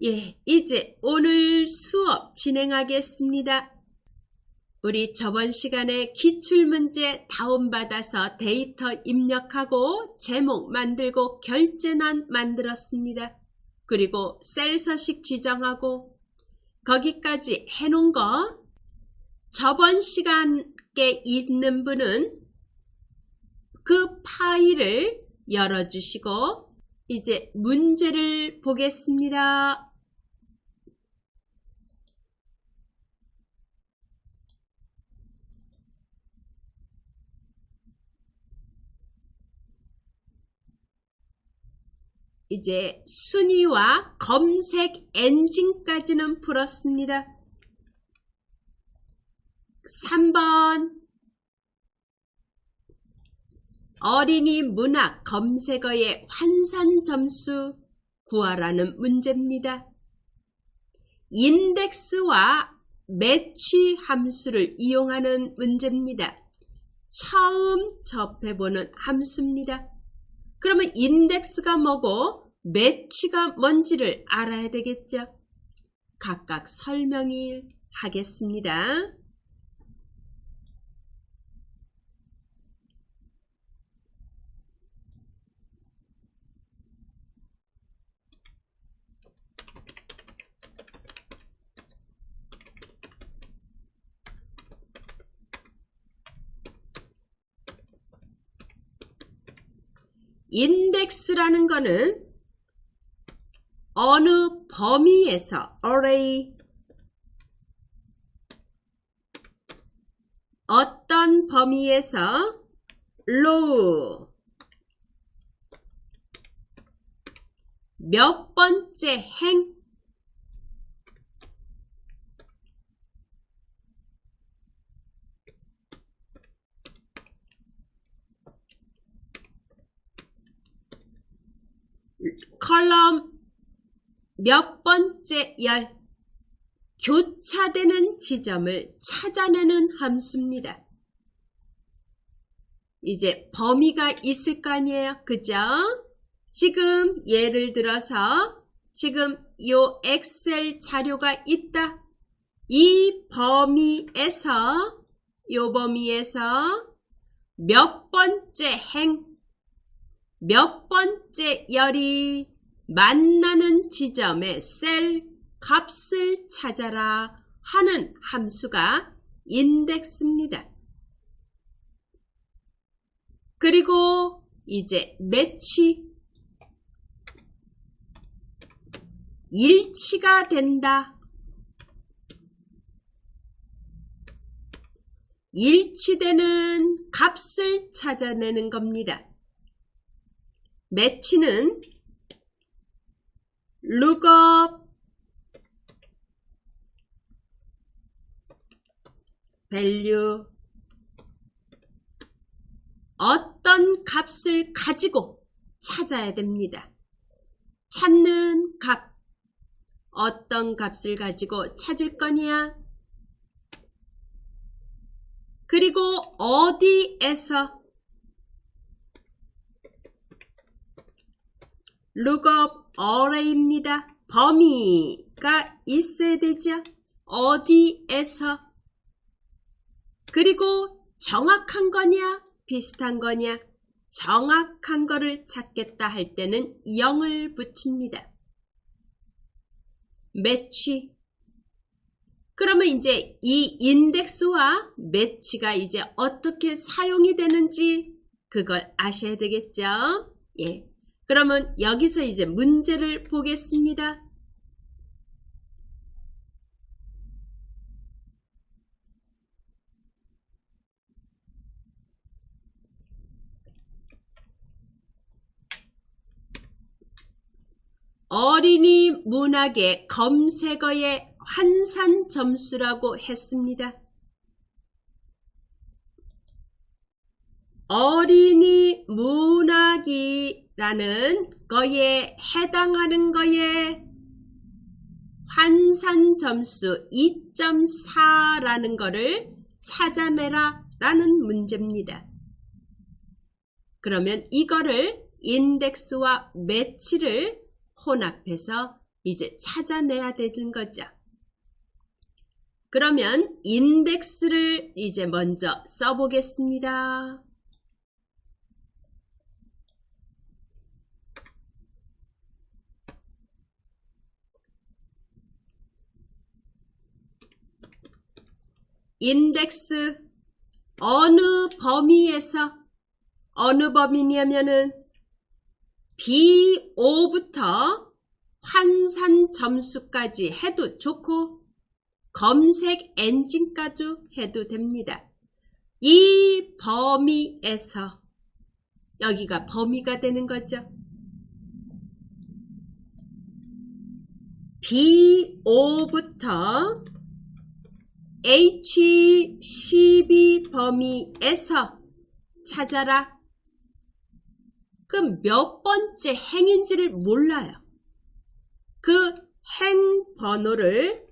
이제 오늘 수업 진행하겠습니다. 우리 저번 시간에 기출문제 다운받아서 데이터 입력하고 제목 만들고 결제난 만들었습니다. 그리고 셀 서식 지정하고 거기까지 해놓은 거 저번 시간에 있는 분은 그 파일을 열어주시고 이제 문제를 보겠습니다. 이제 순위와 검색 엔진까지는 풀었습니다. 3번 어린이 문학 검색어의 환산 점수 구하라는 문제입니다. 인덱스와 매치 함수를 이용하는 문제입니다. 처음 접해보는 함수입니다. 그러면 인덱스가 뭐고 매치가 뭔지를 알아야 되겠죠. 각각 설명을 하겠습니다. 인덱스라는 거는 어느 범위에서 array 어떤 범위에서 row 몇 번째 행 컬럼 몇 번째 열 교차되는 지점을 찾아내는 함수입니다. 이제 범위가 있을 거 아니에요. 그죠? 지금 예를 들어서 지금 요 엑셀 자료가 있다. 이 범위에서 요 범위에서 몇 번째 행 몇 번째 열이 만나는 지점의 셀 값을 찾아라 하는 함수가 인덱스입니다. 그리고 이제 매치 일치가 된다. 일치되는 값을 찾아내는 겁니다. 매치는 lookup value 어떤 값을 가지고 찾아야 됩니다. 찾는 값 어떤 값을 가지고 찾을 거냐? 그리고 어디에서 lookup array입니다. 범위가 있어야 되죠. 어디에서 그리고 정확한 거냐 비슷한 거냐 정확한 거를 찾겠다 할 때는 0을 붙입니다. 매치 그러면 이제 이 인덱스와 매치가 이제 어떻게 사용이 되는지 그걸 아셔야 되겠죠. 그러면 여기서 이제 문제를 보겠습니다. 어린이 문학의 검색어의 환산 점수라고 했습니다. 어린이 문학이라는 거에 해당하는 거에 환산 점수 2.4라는 거를 찾아내라 라는 문제입니다. 그러면 이거를 인덱스와 매치를 혼합해서 이제 찾아내야 되는 거죠. 그러면 인덱스를 이제 먼저 써보겠습니다. 인덱스 어느 범위에서 어느 범위냐면은 B5부터 환산 점수까지 해도 좋고 검색 엔진까지 해도 됩니다. 이 범위에서 여기가 범위가 되는 거죠. B5부터 H12 범위에서 찾아라. 그럼 몇 번째 행인지를 몰라요. 그 행 번호를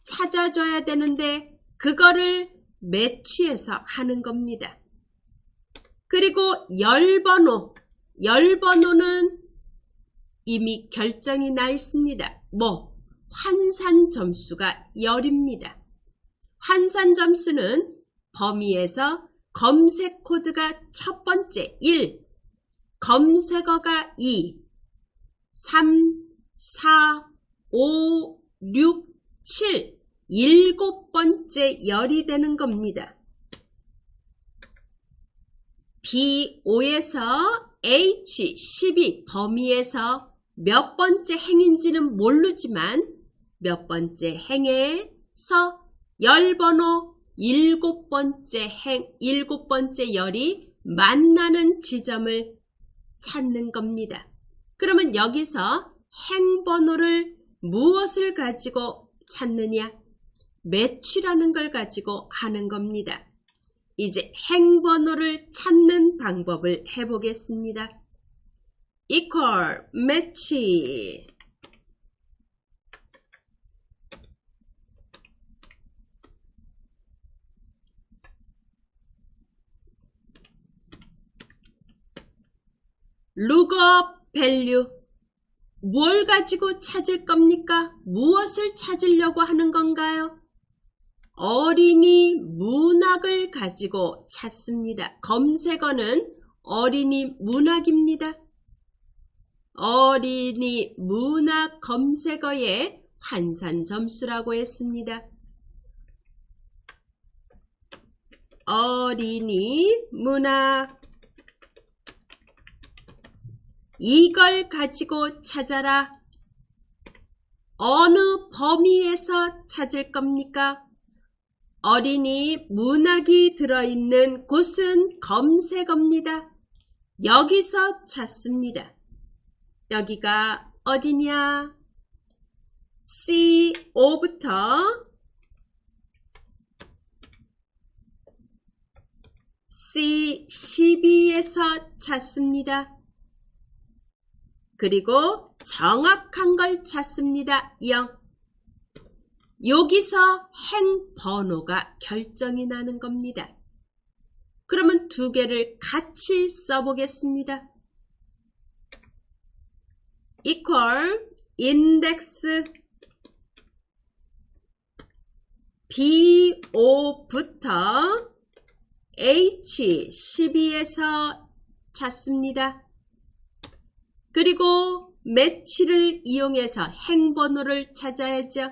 찾아줘야 되는데 그거를 매치해서 하는 겁니다. 그리고 열번호는 이미 결정이 나 있습니다. 환산 점수가 10입니다. 환산 점수는 범위에서 검색 코드가 첫 번째 1, 검색어가 2, 3, 4, 5, 6, 7, 7번째 열이 되는 겁니다. B5에서 H12 범위에서 몇 번째 행인지는 모르지만 몇 번째 행에서 열번호 7번째 열이 만나는 지점을 찾는 겁니다. 그러면 여기서 행번호를 무엇을 가지고 찾느냐? 매치라는 걸 가지고 하는 겁니다. 이제 행번호를 찾는 방법을 해보겠습니다. equal 매치 lookup value 뭘 가지고 찾을 겁니까? 무엇을 찾으려고 하는 건가요? 어린이 문학을 가지고 찾습니다. 검색어는 어린이 문학입니다. 어린이 문학 검색어의 환산 점수라고 했습니다. 어린이 문학 이걸 가지고 찾아라. 어느 범위에서 찾을 겁니까? 어린이 문학이 들어있는 곳은 검색어입니다. 여기서 찾습니다. 여기가 어디냐? C5부터 C12에서 찾습니다. 그리고 정확한 걸 찾습니다. 0. 여기서 행 번호가 결정이 나는 겁니다. 그러면 두 개를 같이 써보겠습니다. equal index B5부터 H12에서 찾습니다. 그리고 매치를 이용해서 행번호를 찾아야죠.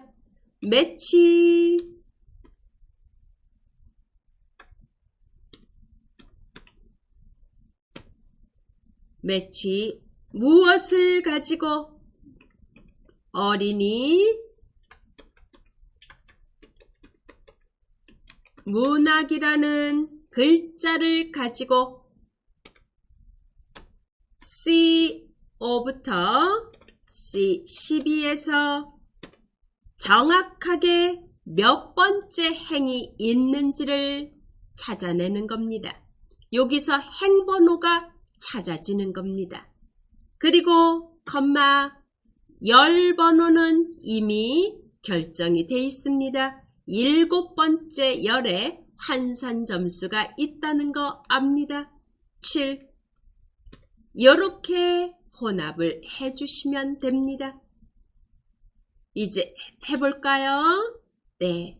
매치 무엇을 가지고? 어린이 문학이라는 글자를 가지고 C5부터 C12에서 정확하게 몇 번째 행이 있는지를 찾아내는 겁니다. 여기서 행번호가 찾아지는 겁니다. 그리고 열 번호는 이미 결정이 되어 있습니다. 7번째 열에 환산 점수가 있다는 거 압니다. 7. 이렇게 혼합을 해주시면 됩니다. 이제 해볼까요? 네.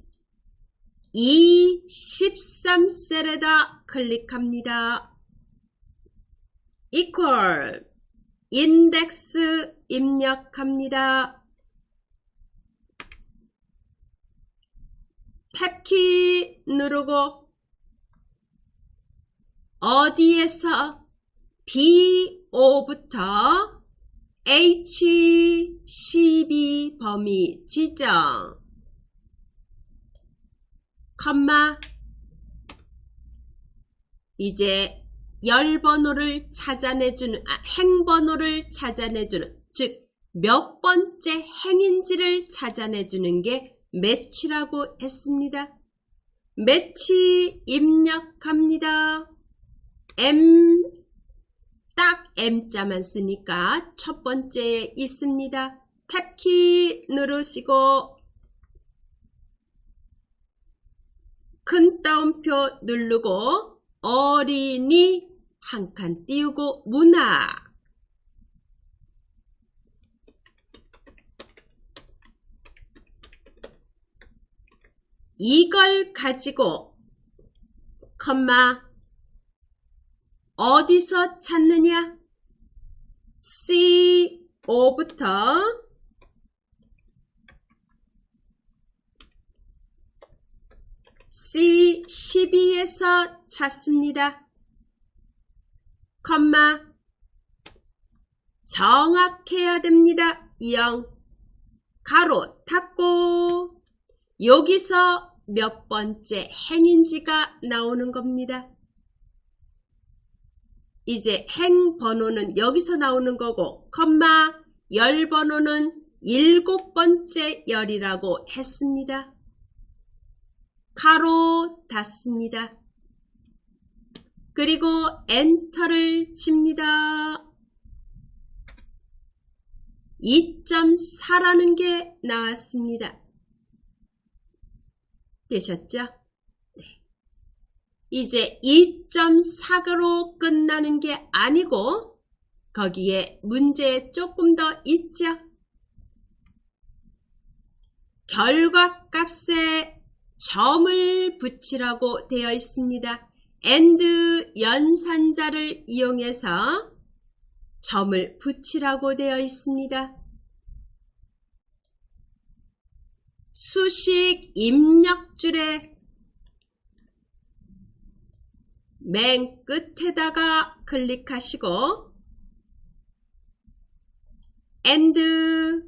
이 13셀에다 클릭합니다. equal 인덱스 입력합니다. 탭키 누르고 어디에서 BO부터 HCB 범위 지정, 컴마, 이제 열번호를 찾아내주는, 행번호를 찾아내주는, 즉 몇 번째 행인지를 찾아내주는 게 매치라고 했습니다. 매치 입력합니다. M, 딱 M자만 쓰니까 첫 번째에 있습니다. 탭키 누르시고 큰 따옴표 누르고 어린이 한 칸 띄우고 문화, 이걸 가지고 컴마 어디서 찾느냐? CO부터 C12에서 찾습니다. 컴마 정확해야 됩니다. 0 가로 닫고 여기서 몇 번째 행인지가 나오는 겁니다. 이제 행 번호는 여기서 나오는 거고 컴마 열 번호는 7번째 열이라고 했습니다. 가로 닫습니다. 그리고 엔터를 칩니다. 2.4라는 게 나왔습니다. 되셨죠? 네. 이제 2.4로 끝나는 게 아니고 거기에 문제 조금 더 있죠? 결과값에 점을 붙이라고 되어 있습니다. AND 연산자를 이용해서 점을 붙이라고 되어 있습니다. 수식 입력줄에 맨 끝에다가 클릭하시고 AND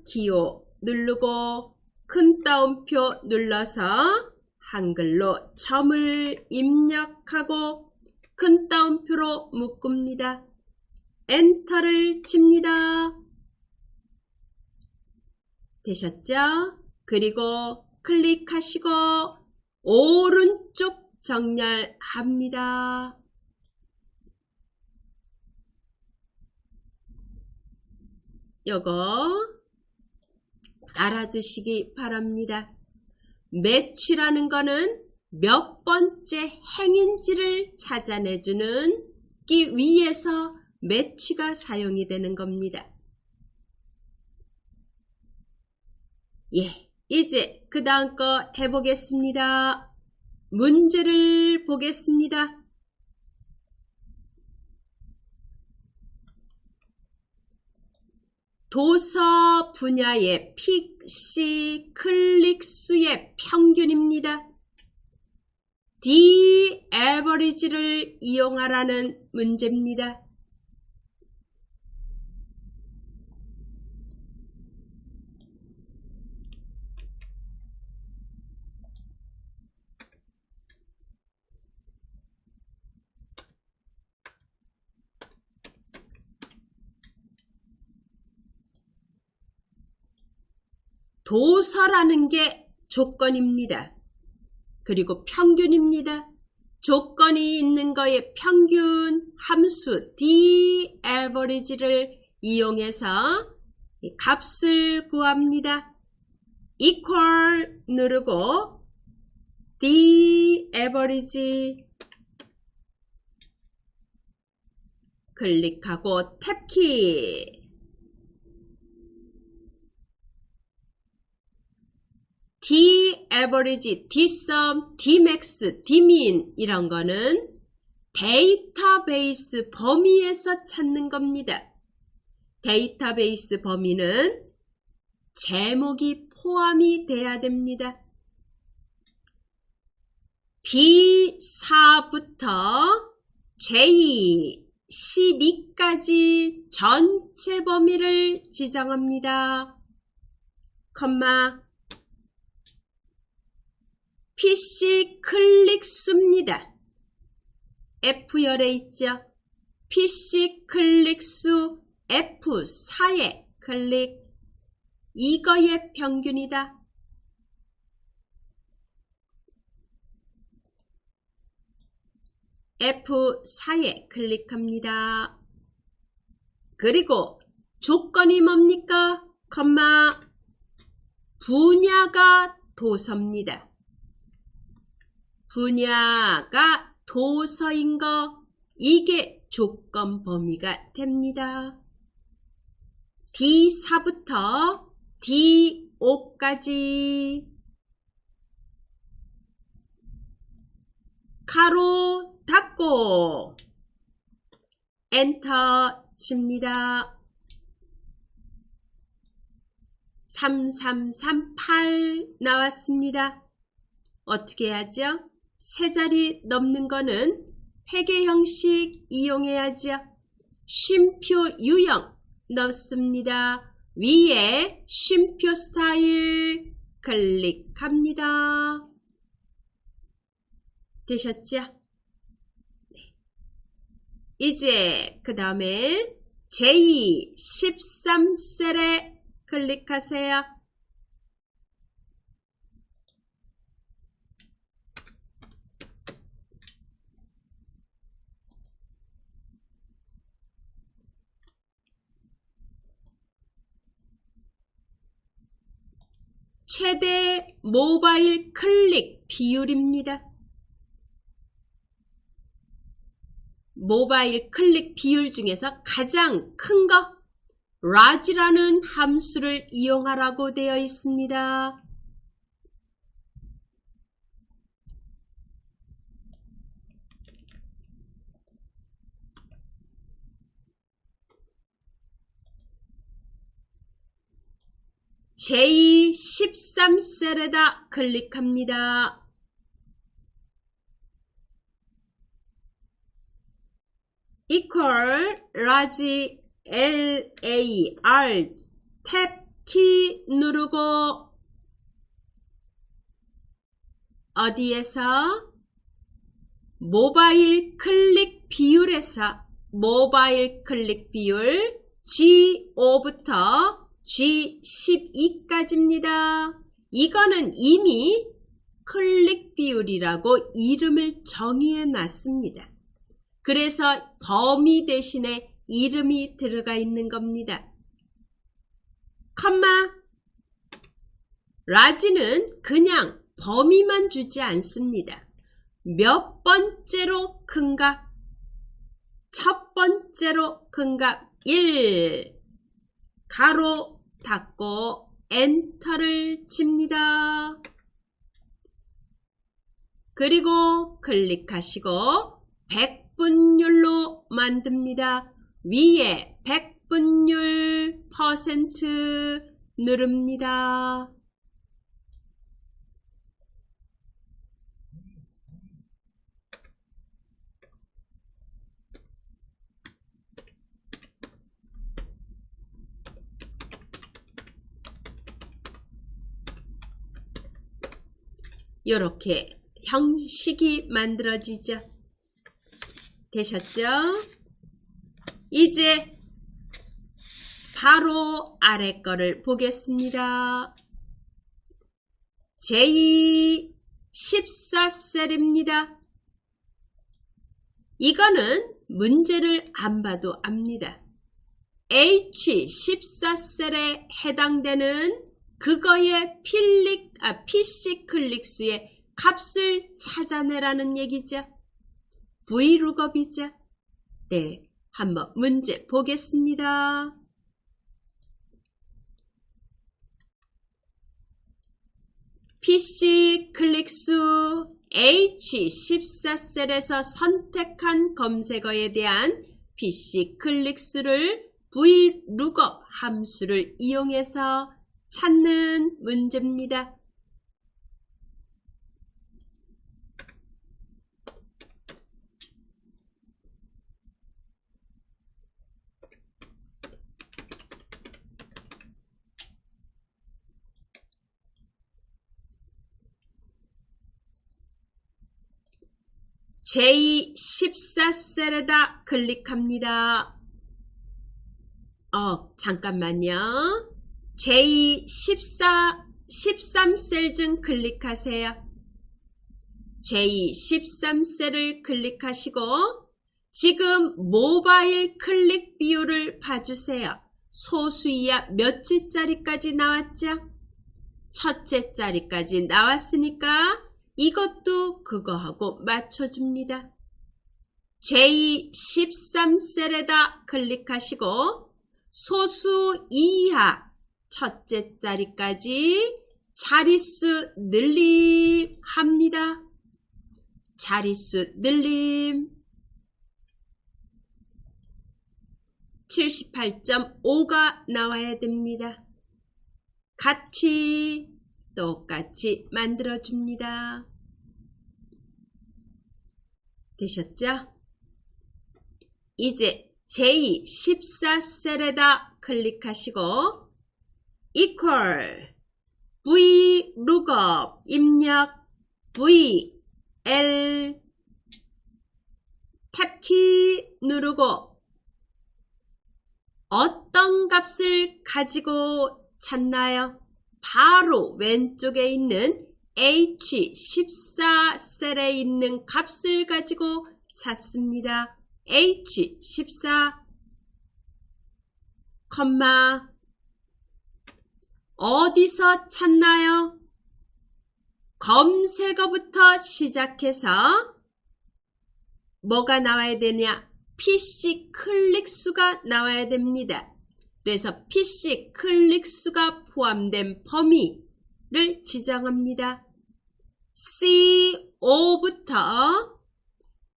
기호 누르고 큰 따옴표 눌러서 한글로 점을 입력하고 큰 따옴표로 묶습니다. 엔터를 칩니다. 되셨죠? 그리고 클릭하시고 오른쪽 정렬합니다. 요거 알아두시기 바랍니다. 매치라는 거는 몇 번째 행인지를 찾아내주는 기 위해서 매치가 사용이 되는 겁니다. 예, 이제 그 다음 거 해보겠습니다. 문제를 보겠습니다. 도서 분야의 PC 클릭 수의 평균입니다. The average를 이용하라는 문제입니다. 도서라는 게 조건입니다. 그리고 평균입니다. 조건이 있는 거의 평균 함수 the average를 이용해서 값을 구합니다. equal 누르고 the average 클릭하고 탭키 D average, D sum, D max, D mean 이런 거는 데이터베이스 범위에서 찾는 겁니다. 데이터베이스 범위는 제목이 포함이 돼야 됩니다. B4부터 J12까지 전체 범위를 지정합니다. 컴마 PC 클릭 수입니다. F열에 있죠. PC 클릭 수 F4의 클릭 이거의 평균이다. F4에 클릭합니다. 그리고 조건이 뭡니까? 컴마 분야가 도서입니다. 분야가 도서인 거 이게 조건 범위가 됩니다. D4부터 D5까지 가로 닫고 엔터 칩니다. 3338 나왔습니다. 어떻게 하죠? 세 자리 넘는 거는 회계 형식 이용해야죠. 쉼표 유형 넣습니다. 위에 쉼표 스타일 클릭합니다. 되셨죠? 네. 이제 그 다음에 J13셀에 클릭하세요. 최대 모바일 클릭 비율입니다. 모바일 클릭 비율 중에서 가장 큰 거 large라는 함수를 이용하라고 되어 있습니다. J13셀에다 클릭합니다. equal large LAR 탭 T 누르고 어디에서? 모바일 클릭 비율에서 모바일 클릭 비율 G5부터 G12까지입니다. 이거는 이미 클릭 비율이라고 이름을 정의해 놨습니다. 그래서 범위 대신에 이름이 들어가 있는 겁니다. 컴마 라지는 그냥 범위만 주지 않습니다. 몇 번째로 큰가? 첫 번째로 큰가? 1 가로 닫고 엔터를 칩니다. 그리고 클릭하시고 100분율로 만듭니다. 위에 100분율 퍼센트 누릅니다. 이렇게 형식이 만들어지죠. 되셨죠? 이제 바로 아래 거를 보겠습니다. J14셀입니다. 이거는 문제를 안 봐도 압니다. H14셀에 해당되는 그거의 PC 클릭수의 값을 찾아내라는 얘기죠. V룩업이죠. 네, 한번 문제 보겠습니다. PC 클릭수 H14셀에서 선택한 검색어에 대한 PC 클릭수를 VLOOKUP 함수를 이용해서 찾는 문제입니다. J14셀에다 클릭합니다. 잠깐만요. J13셀 중 클릭하세요. J13셀을 클릭하시고 지금 모바일 클릭 비율을 봐주세요. 소수이하 몇째 자리까지 나왔죠? 첫째 자리까지 나왔으니까 이것도 그거하고 맞춰줍니다. J13셀에다 클릭하시고 소수 이하 첫째 자리까지 자릿수 늘림 합니다. 자릿수 늘림 78.5가 나와야 됩니다. 같이 똑같이 만들어줍니다. 되셨죠? 이제 J14셀에다 클릭하시고 equal VLOOKUP 입력 VL 탭키 누르고 어떤 값을 가지고 찾나요? 바로 왼쪽에 있는 H14셀에 있는 값을 가지고 찾습니다. H14, 어디서 찾나요? 검색어부터 시작해서 뭐가 나와야 되냐? PC 클릭수가 나와야 됩니다. 그래서 PC 클릭수가 포함된 범위를 지정합니다. C5부터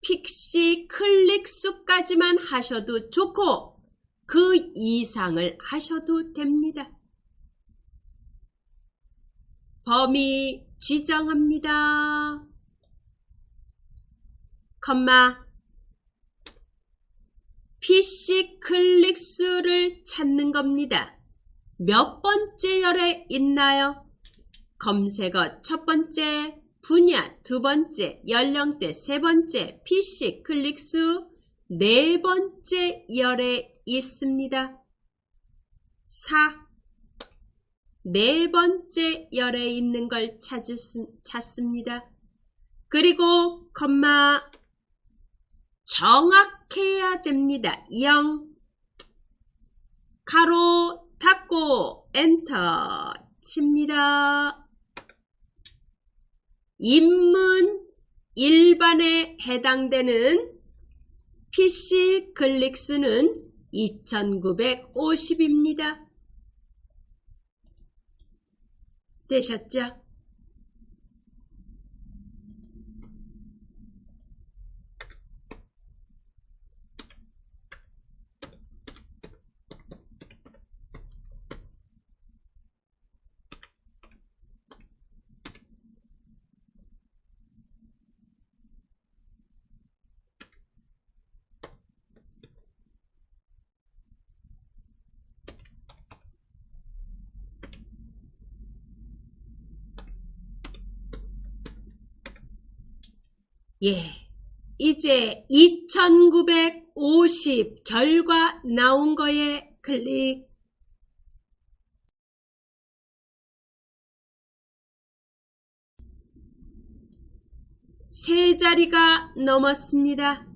PC 클릭수까지만 하셔도 좋고 그 이상을 하셔도 됩니다. 범위 지정합니다. PC 클릭수를 찾는 겁니다. 몇 번째 열에 있나요? 검색어 첫 번째, 분야 두 번째, 연령대 세 번째, PC 클릭수 네 번째 열에 있습니다. 4. 네 번째 열에 있는 걸 찾습니다. 그리고 정확해야 됩니다. 0 가로 닫고 엔터 칩니다. 인문 일반에 해당되는 PC 클릭수는 2950입니다. 되셨죠? 이제 2950 결과 나온 거에 클릭. 세 자리가 넘었습니다.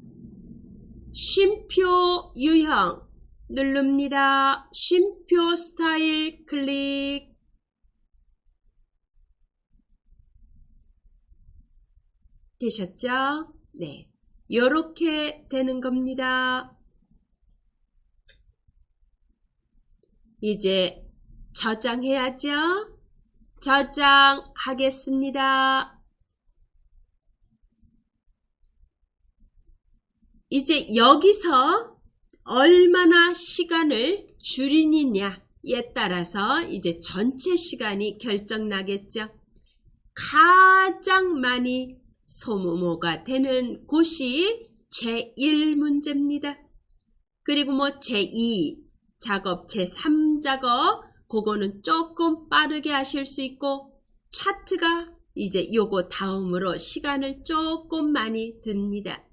쉼표 유형 누릅니다. 쉼표 스타일 클릭. 되셨죠? 네. 요렇게 되는 겁니다. 이제 저장해야죠. 저장하겠습니다. 이제 여기서 얼마나 시간을 줄이느냐에 따라서 이제 전체 시간이 결정나겠죠. 가장 많이 소모가 되는 곳이 제1문제입니다. 그리고 뭐 제2 작업, 제3 작업 그거는 조금 빠르게 하실 수 있고 차트가 이제 요거 다음으로 시간을 조금 많이 듭니다.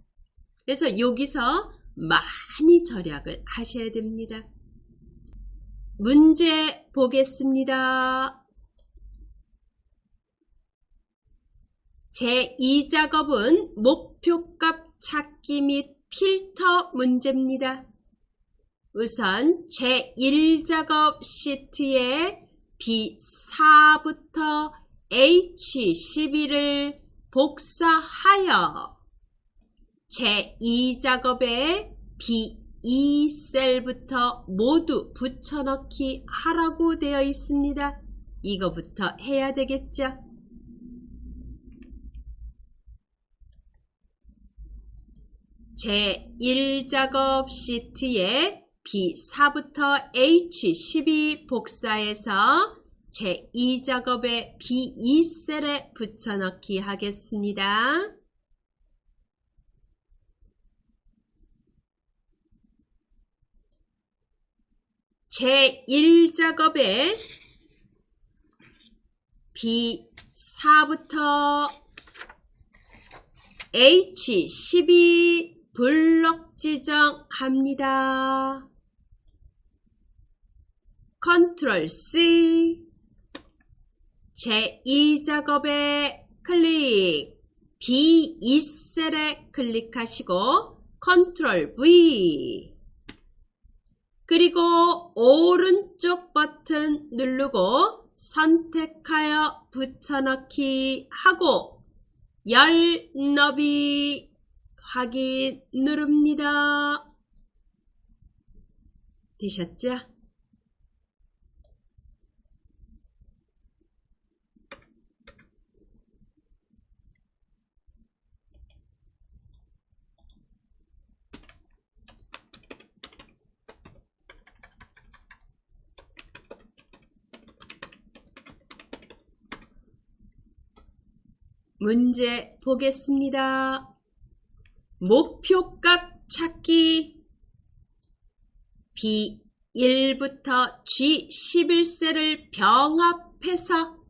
그래서 여기서 많이 절약을 하셔야 됩니다. 문제 보겠습니다. 제2작업은 목표값 찾기 및 필터 문제입니다. 우선 제1작업 시트에 B4부터 H12를 복사하여 제2작업에 B2셀부터 모두 붙여넣기 하라고 되어 있습니다. 이거부터 해야 되겠죠. 제1작업 시트에 B4부터 H12 복사해서 제2작업에 B2셀에 붙여넣기 하겠습니다. 제1작업에 B4부터 H12 블록 지정합니다. 컨트롤 C. 제2작업에 클릭, B2셀에 클릭하시고 컨트롤 V. 그리고 오른쪽 버튼 누르고 선택하여 붙여넣기 하고 열 너비 확인 누릅니다. 되셨죠? 문제 보겠습니다. 목표값 찾기 B1부터 G11셀을 병합해서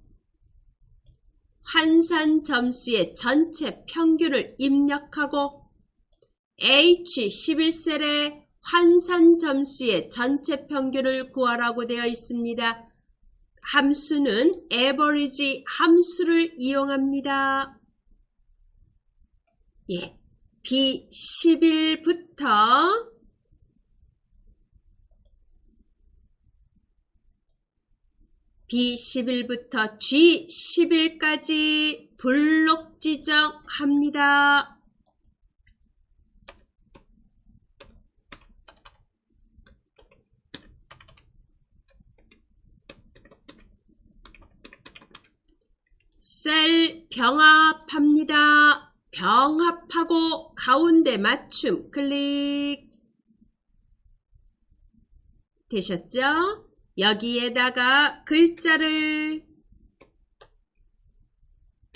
환산 점수의 전체 평균을 입력하고 H11셀의 환산 점수의 전체 평균을 구하라고 되어 있습니다. 함수는 average 함수를 이용합니다. 예, B11부터 G11까지 블록 지정합니다. 셀 병합합니다. 병합하고 가운데 맞춤 클릭. 되셨죠? 여기에다가 글자를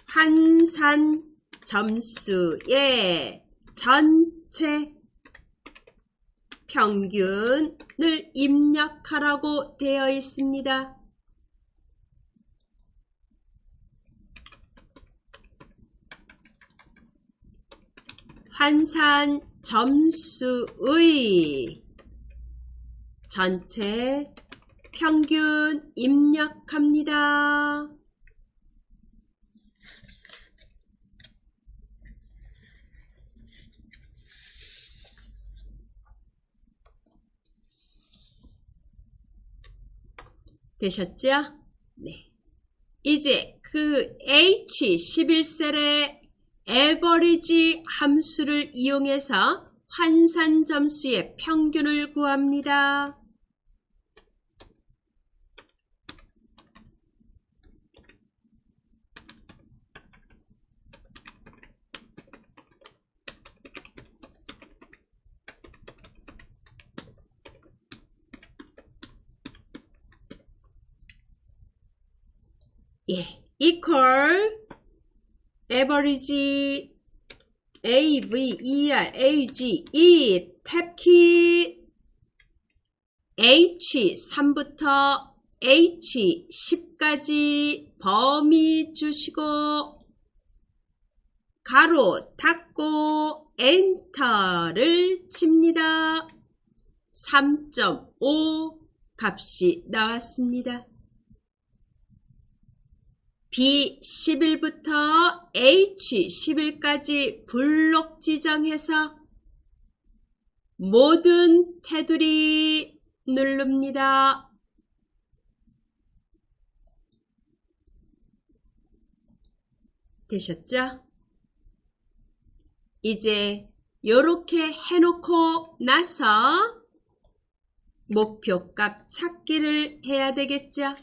환산 점수의 전체 평균을 입력하라고 되어 있습니다. 환산 점수의 전체 평균 입력합니다. 되셨죠? 네. 이제 그 H11셀의 average 함수를 이용해서 환산 점수의 평균을 구합니다. equal average average 이 탭키 H3부터 H10까지 범위 주시고 가로 닫고 엔터를 칩니다. 3.5 값이 나왔습니다. B11부터 H11까지 블록 지정해서 모든 테두리 누릅니다. 되셨죠? 이제 이렇게 해놓고 나서 목표값 찾기를 해야 되겠죠?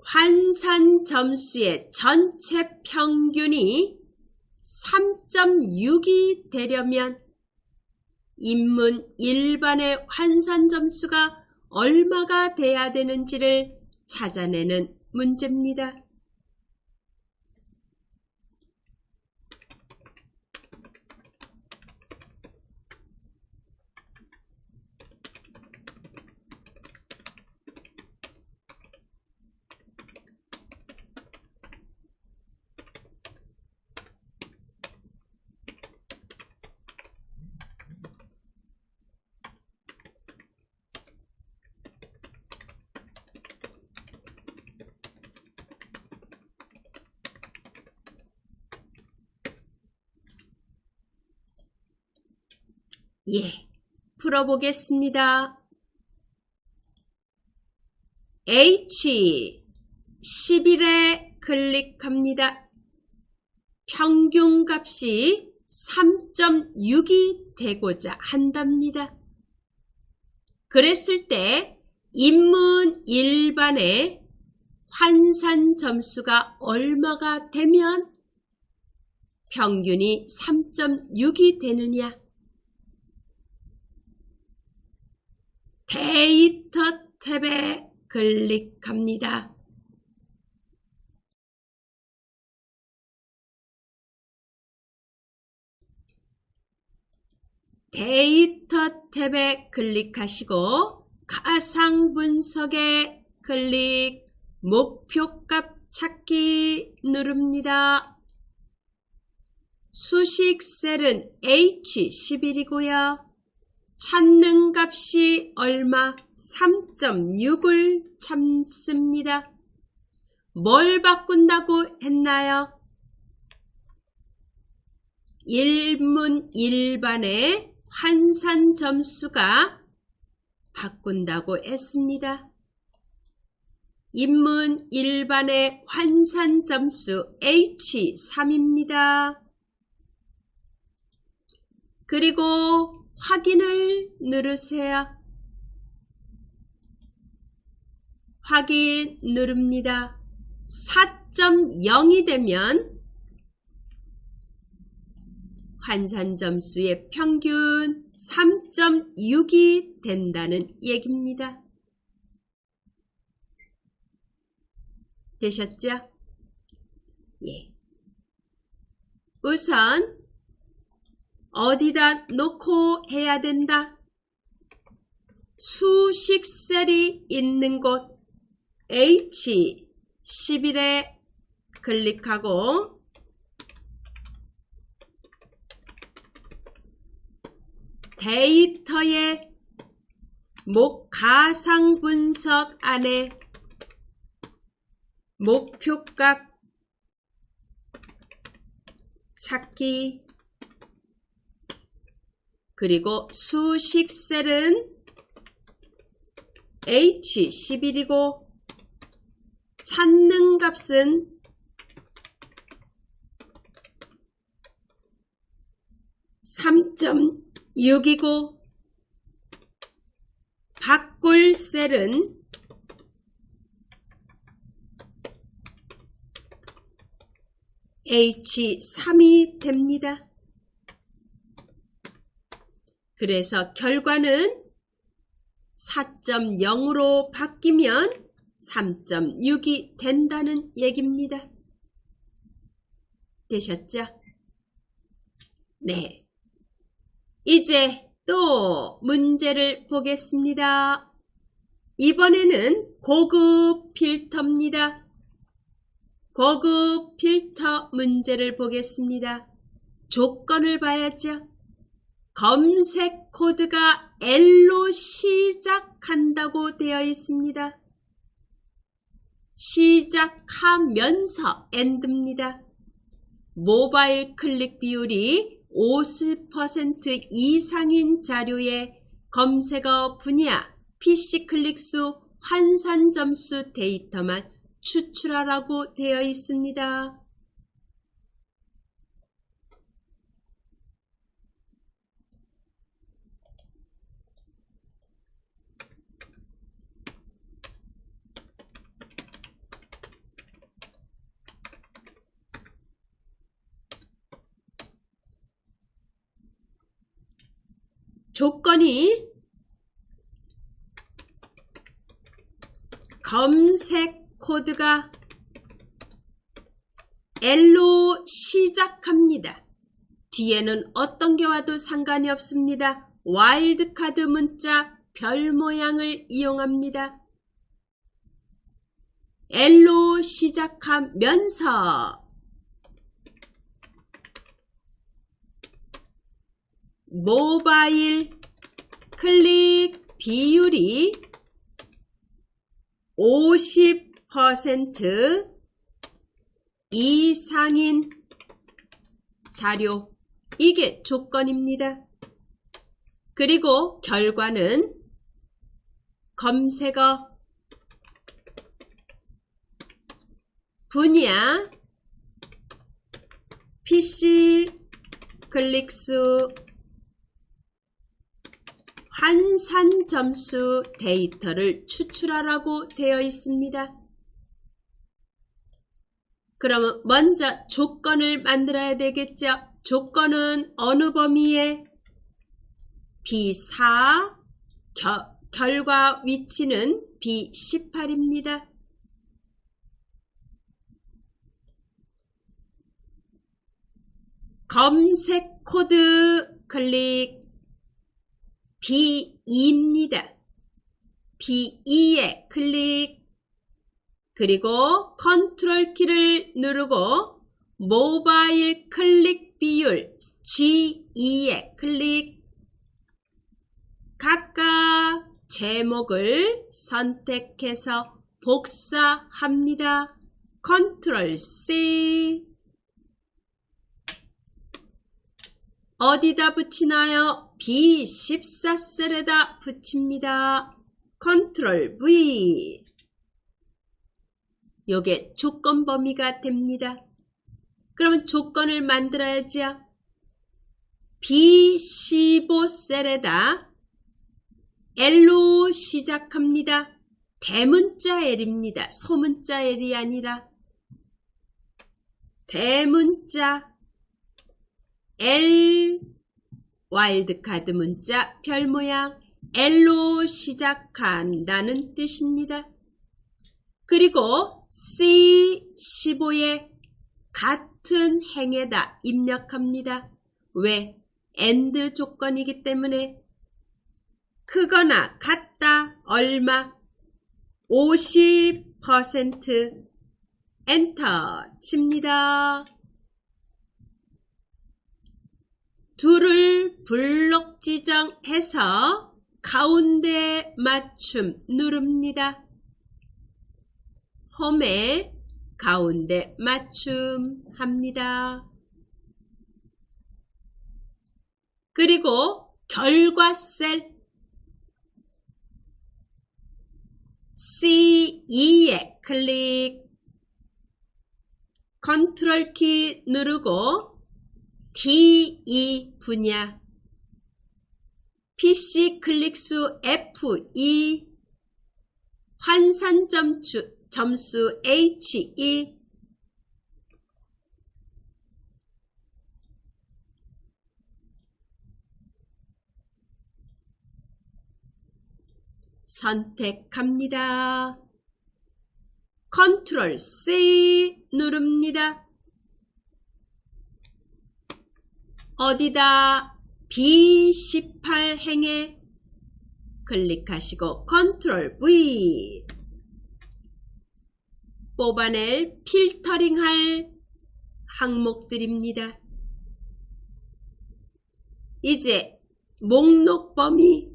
환산 점수의 전체 평균이 3.6이 되려면 인문 일반의 환산 점수가 얼마가 돼야 되는지를 찾아내는 문제입니다. 풀어보겠습니다. H11에 클릭합니다. 평균값이 3.6이 되고자 한답니다. 그랬을 때 인문 일반의 환산 점수가 얼마가 되면 평균이 3.6이 되느냐? 데이터 탭에 클릭합니다. 데이터 탭에 클릭하시고 가상 분석에 클릭, 목표값 찾기 누릅니다. 수식 셀은 H11이고요. 찾는 값이 얼마? 3.6을 찾습니다. 뭘 바꾼다고 했나요? 인문 일반의 환산 점수가 바꾼다고 했습니다. 인문 일반의 환산 점수 H3입니다. 그리고 확인을 누르세요. 확인 누릅니다. 4.0이 되면 환산 점수의 평균 3.6이 된다는 얘기입니다. 되셨죠? 우선 어디다 놓고 해야 된다? 수식 셀이 있는 곳 H11에 클릭하고 데이터의 가상 분석 안에 목표값 찾기 그리고 수식 셀은 H11이고 찾는 값은 3.6이고 바꿀 셀은 H3이 됩니다. 그래서 결과는 4.0으로 바뀌면 3.6이 된다는 얘기입니다. 되셨죠? 네. 이제 또 문제를 보겠습니다. 이번에는 고급 필터입니다. 고급 필터 문제를 보겠습니다. 조건을 봐야죠. 검색 코드가 L로 시작한다고 되어 있습니다. 시작하면서 AND입니다. 모바일 클릭 비율이 50% 이상인 자료의 검색어 분야, PC 클릭수, 환산 점수 데이터만 추출하라고 되어 있습니다. 조건이 검색 코드가 L로 시작합니다. 뒤에는 어떤 게 와도 상관이 없습니다. 와일드카드 문자 별 모양을 이용합니다. L로 시작하면서 모바일 클릭 비율이 50% 이상인 자료, 이게 조건입니다. 그리고 결과는 검색어 분야, PC 클릭수, 환산 점수 데이터를 추출하라고 되어 있습니다. 그러면 먼저 조건을 만들어야 되겠죠. 조건은 어느 범위에? B4, 결과 위치는 B18입니다. 검색 코드 클릭 B2입니다. B2에 클릭, 그리고 컨트롤 키를 누르고 모바일 클릭 비율 G2에 클릭, 각각 제목을 선택해서 복사합니다. 컨트롤 C. 어디다 붙이나요? B14셀에다 붙입니다. 컨트롤 V. 요게 조건 범위가 됩니다. 그러면 조건을 만들어야죠. B15셀에다 L로 시작합니다. 대문자 L입니다. 소문자 L이 아니라 대문자 L, 와일드카드 문자 별 모양 L로 시작한다는 뜻입니다. 그리고 C15에 같은 행에다 입력합니다. 왜? AND 조건이기 때문에. 크거나 같다 얼마? 50% 엔터 칩니다. 둘을 블록 지정해서 가운데 맞춤 누릅니다. 홈에 가운데 맞춤 합니다. 그리고 결과 셀 C2에 클릭, 컨트롤 키 누르고 D2 분야, PC 클릭수 F2, 환산 점수 H2, 선택합니다. 컨트롤 C 누릅니다. 어디다? B18행에 클릭하시고 컨트롤 V. 뽑아낼 필터링할 항목들입니다. 이제 목록 범위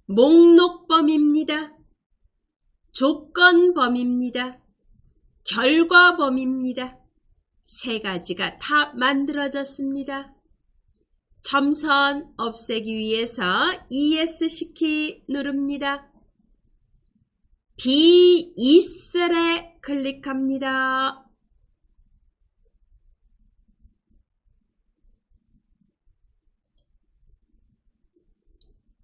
목록 범위입니다. 조건 범위입니다. 결과 범위입니다. 세 가지가 다 만들어졌습니다. 점선 없애기 위해서 ESC 키 누릅니다. B2셀에 클릭합니다.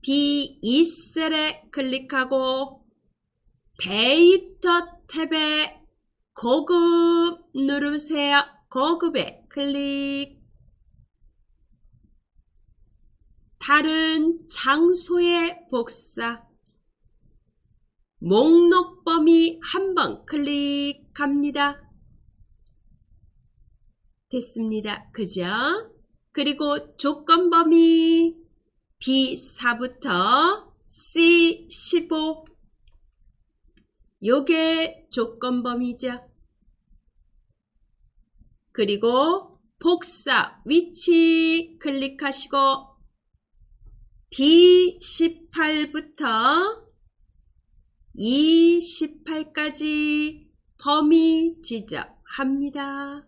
B2셀에 클릭하고 데이터 탭에 고급 누르세요. 고급에 클릭. 다른 장소의 복사. 목록 범위 한번 클릭합니다. 됐습니다. 그죠? 그리고 조건 범위 B4부터 C15 요게 조건 범위죠. 그리고 복사 위치 클릭하시고 B18부터 E18까지 범위 지정합니다.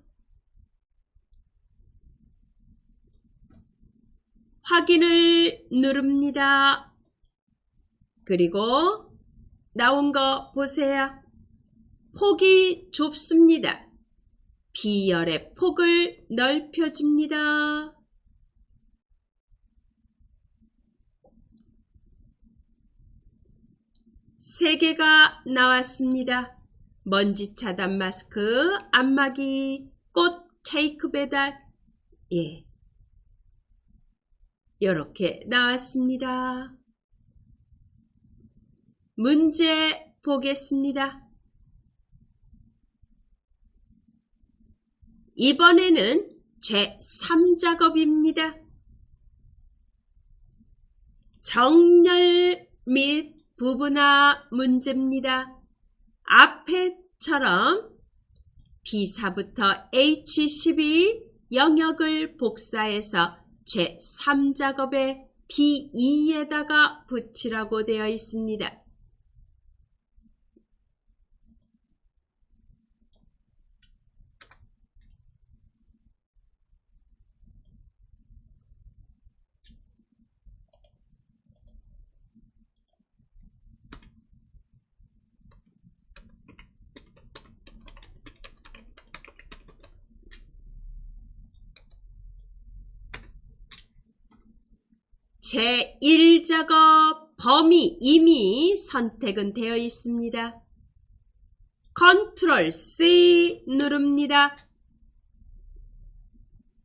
확인을 누릅니다. 그리고 나온 거 보세요. 폭이 좁습니다. B열의 폭을 넓혀줍니다. 세 개가 나왔습니다. 먼지 차단 마스크, 안마기, 꽃 케이크 배달. 예. 이렇게 나왔습니다. 문제 보겠습니다. 이번에는 제3작업입니다. 정렬 및 부분화 문제입니다. 앞에처럼 B4부터 H12 영역을 복사해서 제3작업에 B2에다가 붙이라고 되어 있습니다. 제1작업 범위 이미 선택은 되어 있습니다. 컨트롤 C 누릅니다.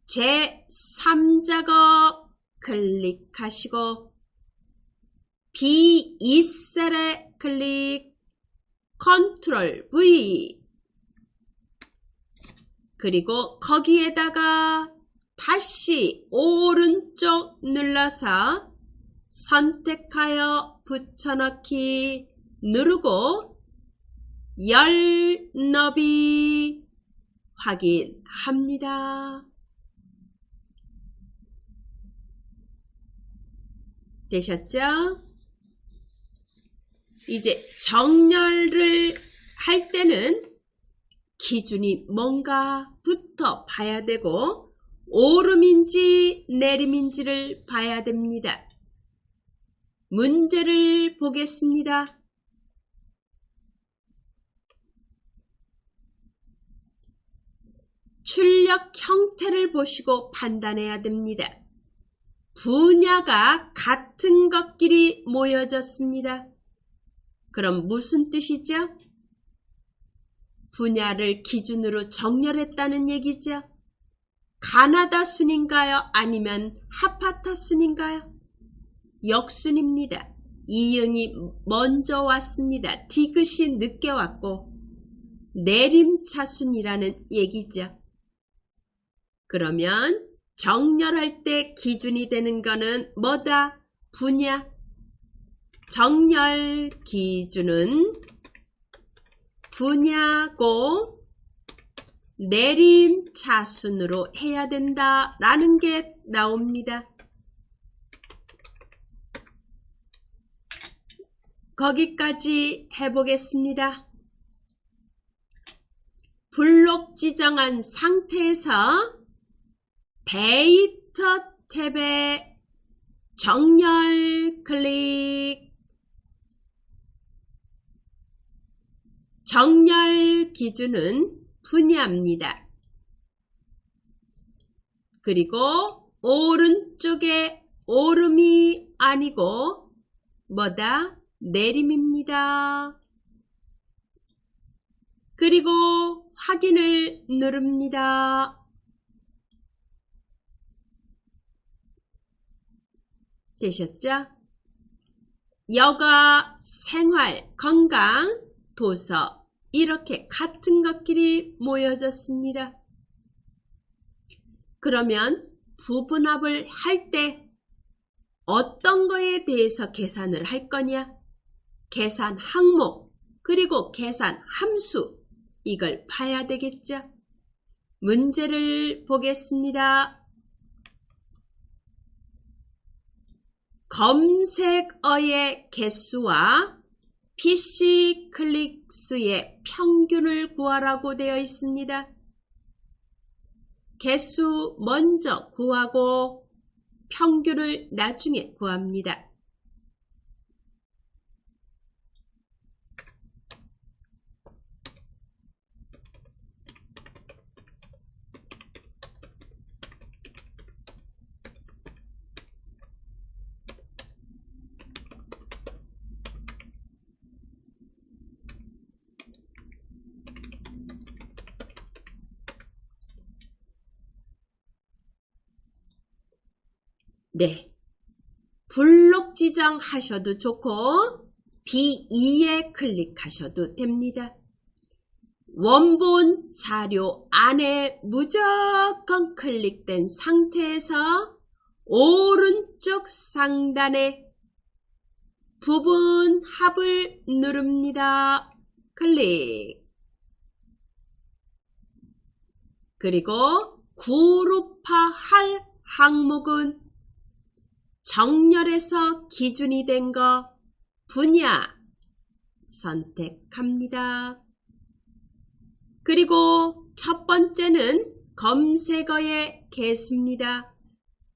제3작업 클릭하시고 B2셀에 클릭 컨트롤 V 그리고 거기에다가 다시 오른쪽 눌러서 선택하여 붙여넣기 누르고 열 너비 확인합니다. 되셨죠? 이제 정렬을 할 때는 기준이 뭔가부터 봐야 되고 오름인지 내림인지를 봐야 됩니다. 문제를 보겠습니다. 출력 형태를 보시고 판단해야 됩니다. 분야가 같은 것끼리 모여졌습니다. 그럼 무슨 뜻이죠? 분야를 기준으로 정렬했다는 얘기죠. 가나다 순인가요? 아니면 하파타 순인가요? 역순입니다. 이응이 먼저 왔습니다. 디귿이 늦게 왔고 내림차순이라는 얘기죠. 그러면 정렬할 때 기준이 되는 거는 뭐다? 분야. 정렬 기준은 분야고 내림차순으로 해야 된다라는 게 나옵니다. 거기까지 해보겠습니다. 블록 지정한 상태에서 데이터 탭에 정렬 클릭. 정렬 기준은 분야입니다. 그리고 오른쪽에 오름이 아니고 뭐다? 내림입니다. 그리고 확인을 누릅니다. 되셨죠? 여가, 생활, 건강, 도서 이렇게 같은 것끼리 모여졌습니다. 그러면 부분합을 할 때 어떤 거에 대해서 계산을 할 거냐? 계산 항목, 그리고 계산 함수, 이걸 봐야 되겠죠? 문제를 보겠습니다. 검색어의 개수와 PC 클릭 수의 평균을 구하라고 되어 있습니다. 개수 먼저 구하고 평균을 나중에 구합니다. 네, 블록 지정하셔도 좋고 B2에 클릭하셔도 됩니다. 원본 자료 안에 무조건 클릭된 상태에서 오른쪽 상단에 부분 합을 누릅니다. 클릭. 그리고 그룹화할 항목은 정렬해서 기준이 된 거 분야 선택합니다. 그리고 첫 번째는 검색어의 개수입니다.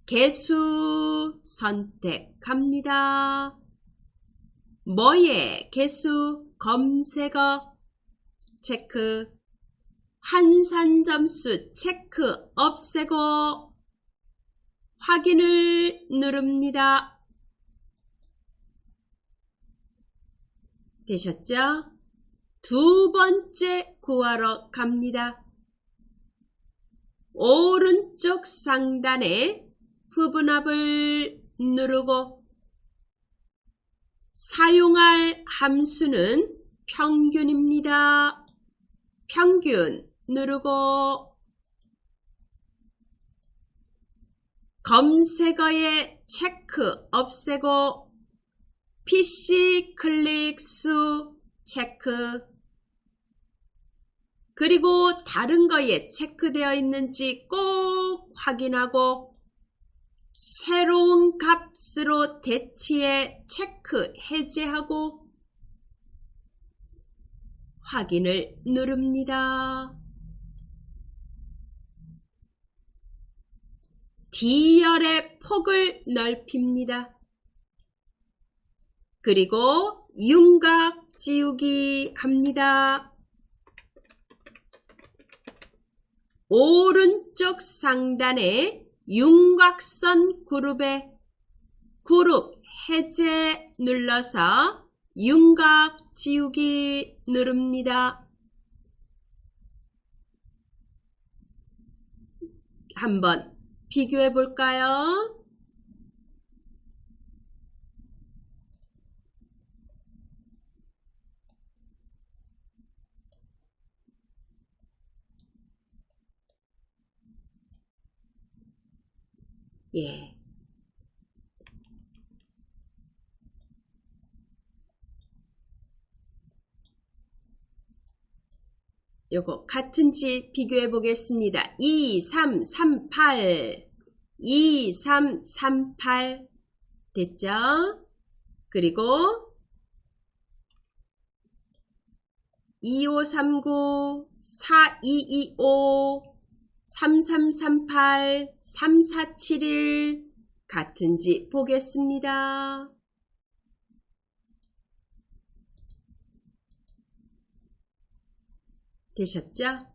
개수 선택합니다. 뭐의 개수? 검색어 체크. 한산점수 체크 없애고 확인을 누릅니다. 되셨죠? 두 번째 구하러 갑니다. 오른쪽 상단에 부분합을 누르고 사용할 함수는 평균입니다. 평균 누르고 검색어의 체크 없애고 PC 클릭 수 체크. 그리고 다른 거에 체크되어 있는지 꼭 확인하고 새로운 값으로 대치해 체크 해제하고 확인을 누릅니다. D열의 폭을 넓힙니다. 그리고 윤곽 지우기 합니다. 오른쪽 상단에 윤곽선 그룹에 그룹 해제 눌러서 윤곽 지우기 누릅니다. 한번 비교해 볼까요? 예. 요거 같은지 비교해 보겠습니다. 2, 3, 3, 8. 2, 3, 3, 8. 됐죠? 그리고 2, 5, 3, 9, 4, 2, 2, 5, 3, 3, 3, 8, 3, 4, 7, 1. 같은지 보겠습니다. 되셨죠?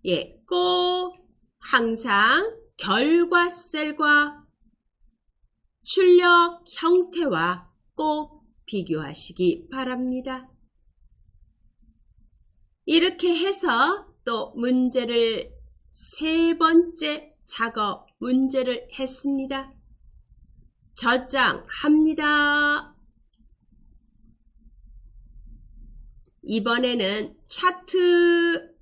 예, 꼭 항상 결과셀과 출력 형태와 꼭 비교하시기 바랍니다. 이렇게 해서 또 문제를 세 번째 작업 문제를 했습니다. 저장합니다. 이번에는 차트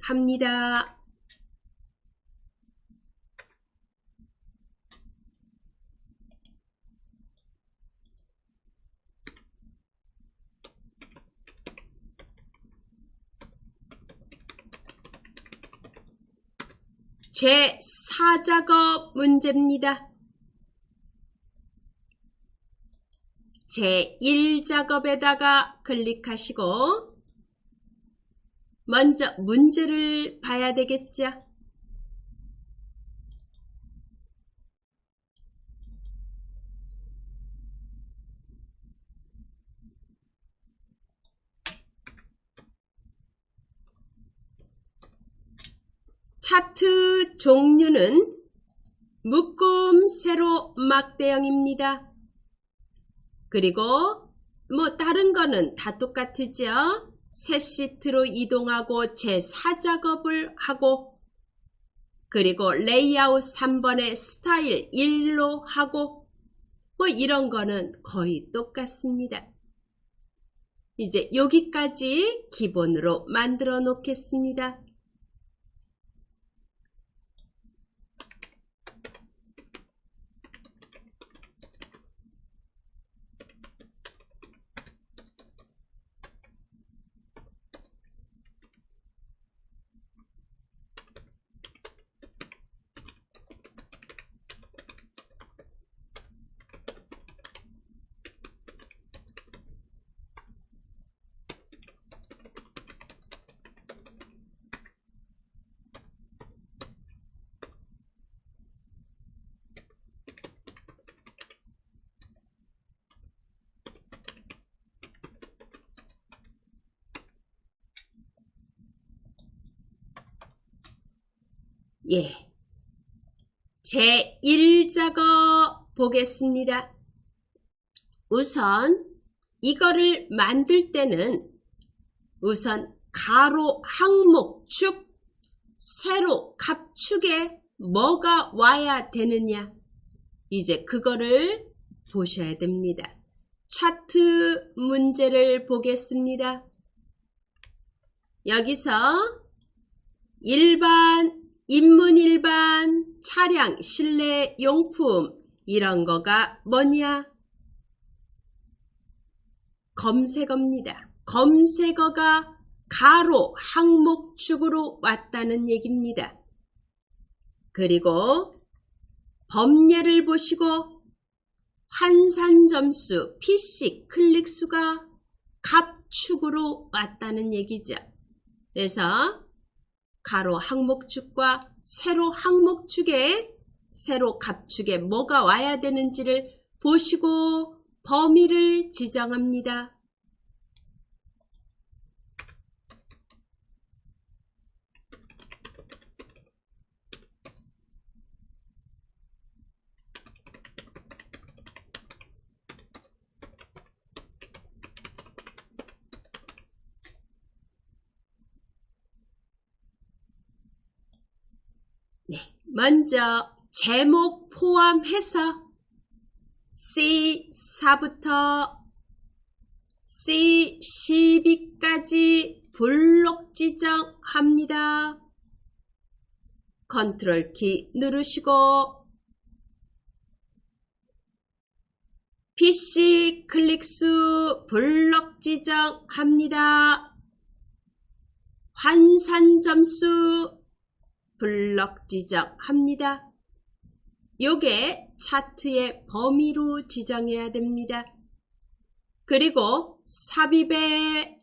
합니다. 제4작업 문제입니다. 제1작업에다가 클릭하시고 먼저 문제를 봐야 되겠죠. 차트 종류는 묶음 세로 막대형입니다. 그리고 뭐 다른 거는 다 똑같으죠. 새 시트로 이동하고 제4작업을 하고 그리고 레이아웃 3번에 스타일 1로 하고 뭐 이런 거는 거의 똑같습니다. 이제 여기까지 기본으로 만들어 놓겠습니다. 예, 제1작업 보겠습니다. 우선 이거를 만들 때는 우선 가로 항목 축 세로 갑축에 뭐가 와야 되느냐 이제 그거를 보셔야 됩니다. 차트 문제를 보겠습니다. 여기서 일반 인문 일반, 차량, 실내 용품 이런 거가 뭐냐? 검색어입니다. 검색어가 가로 항목축으로 왔다는 얘기입니다. 그리고 범례를 보시고 환산점수, PC 클릭수가 갑축으로 왔다는 얘기죠. 그래서 가로 항목축과 세로 항목축에 세로 갑축에 뭐가 와야 되는지를 보시고 범위를 지정합니다. 네. 먼저 제목 포함해서 C4부터 C12까지 블록 지정합니다. 컨트롤 키 누르시고 PC 클릭수 블록 지정합니다. 환산 점수 블록 지정합니다. 요게 차트의 범위로 지정해야 됩니다. 그리고 삽입에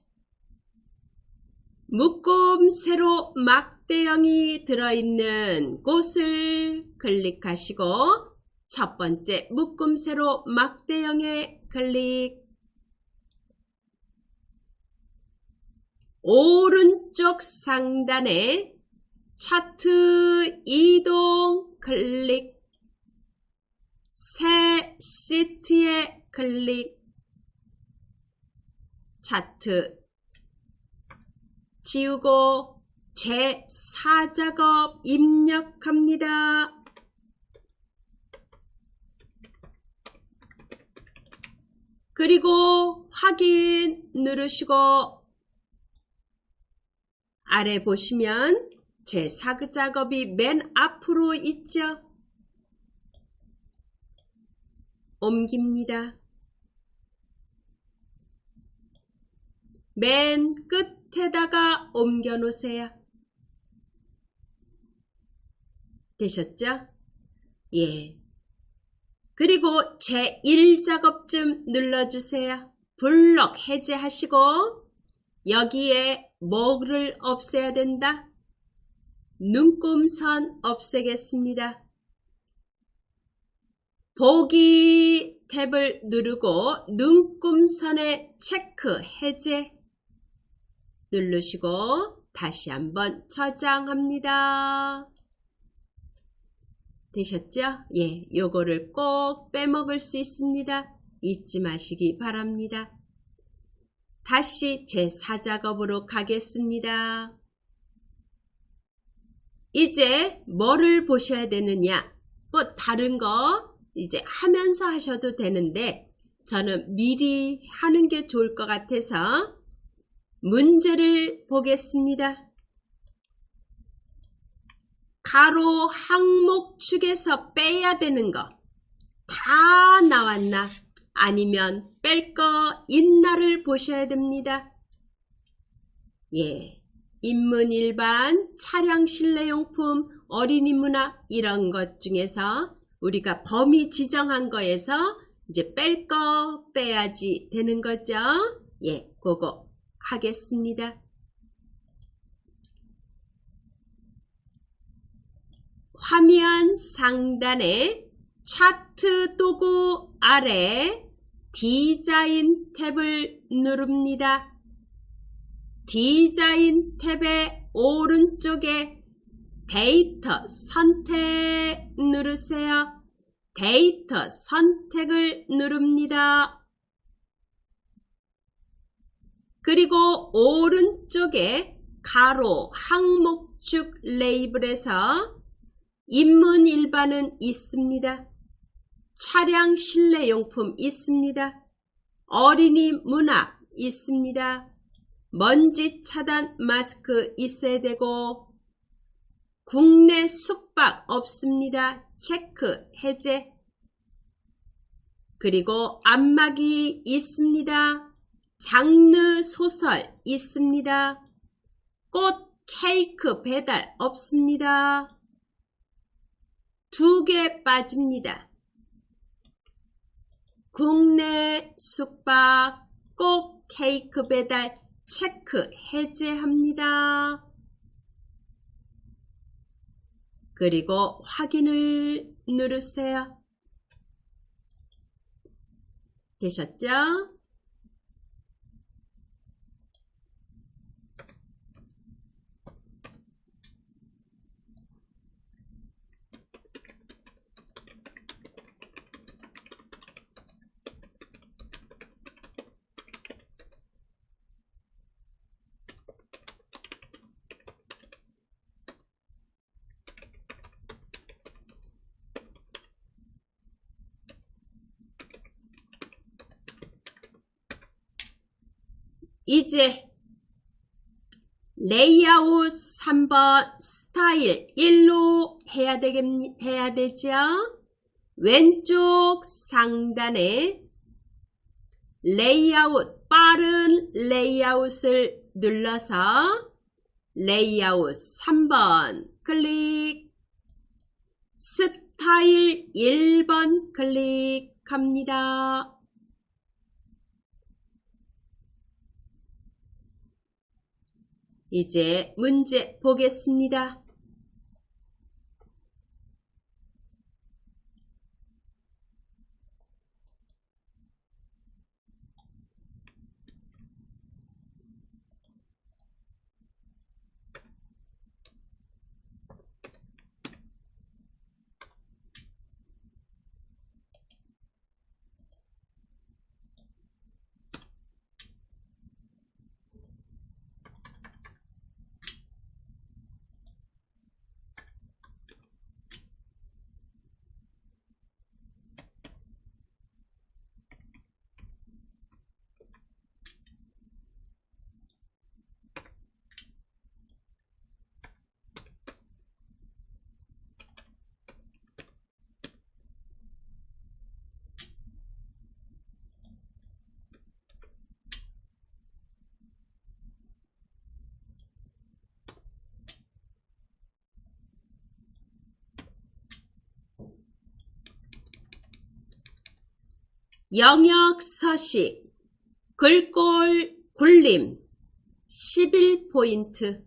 묶음 세로 막대형이 들어있는 곳을 클릭하시고 첫 번째 묶음 세로 막대형에 클릭, 오른쪽 상단에 차트 이동 클릭, 새 시트에 클릭, 차트 지우고 제4작업 입력합니다. 그리고 확인 누르시고 아래 보시면 제4작업이 맨 앞으로 있죠. 옮깁니다. 맨 끝에다가 옮겨 놓으세요. 되셨죠? 예. 그리고 제1작업쯤 눌러주세요. 블록 해제하시고 여기에 뭐를 없애야 된다? 눈금선 없애겠습니다. 보기 탭을 누르고 눈금선에 체크 해제 누르시고 다시 한번 저장합니다. 되셨죠? 예, 요거를 꼭 빼먹을 수 있습니다. 잊지 마시기 바랍니다. 다시 제4작업으로 가겠습니다. 이제 뭐를 보셔야 되느냐? 뭐 다른 거 이제 하면서 하셔도 되는데 저는 미리 하는 게 좋을 것 같아서 문제를 보겠습니다. 가로 항목축에서 빼야 되는 거 다 나왔나? 아니면 뺄 거 있나를 보셔야 됩니다. 예, 인문 일반, 차량 실내용품, 어린이 문화 이런 것 중에서 우리가 범위 지정한 거에서 이제 뺄 거 빼야지 되는 거죠. 예, 그거 하겠습니다. 화면 상단에 차트 도구 아래 디자인 탭을 누릅니다. 디자인 탭의 오른쪽에 데이터 선택 누르세요. 데이터 선택을 누릅니다. 그리고 오른쪽에 가로 항목축 레이블에서 인문 일반은 있습니다. 차량 실내용품 있습니다. 어린이 문화 있습니다. 먼지 차단 마스크 있어야 되고 국내 숙박 없습니다. 체크 해제. 그리고 안마기 있습니다. 장르 소설 있습니다. 꽃 케이크 배달 없습니다. 2개 빠집니다. 국내 숙박 꽃 케이크 배달 체크 해제합니다. 그리고 확인을 누르세요. 되셨죠? 이제 레이아웃 3번 스타일 1로 해야 되죠. 왼쪽 상단에 레이아웃, 빠른 레이아웃을 눌러서 레이아웃 3번 클릭, 스타일 1번 클릭합니다. 이제 문제 보겠습니다. 영역 서식, 글꼴 굴림 11포인트,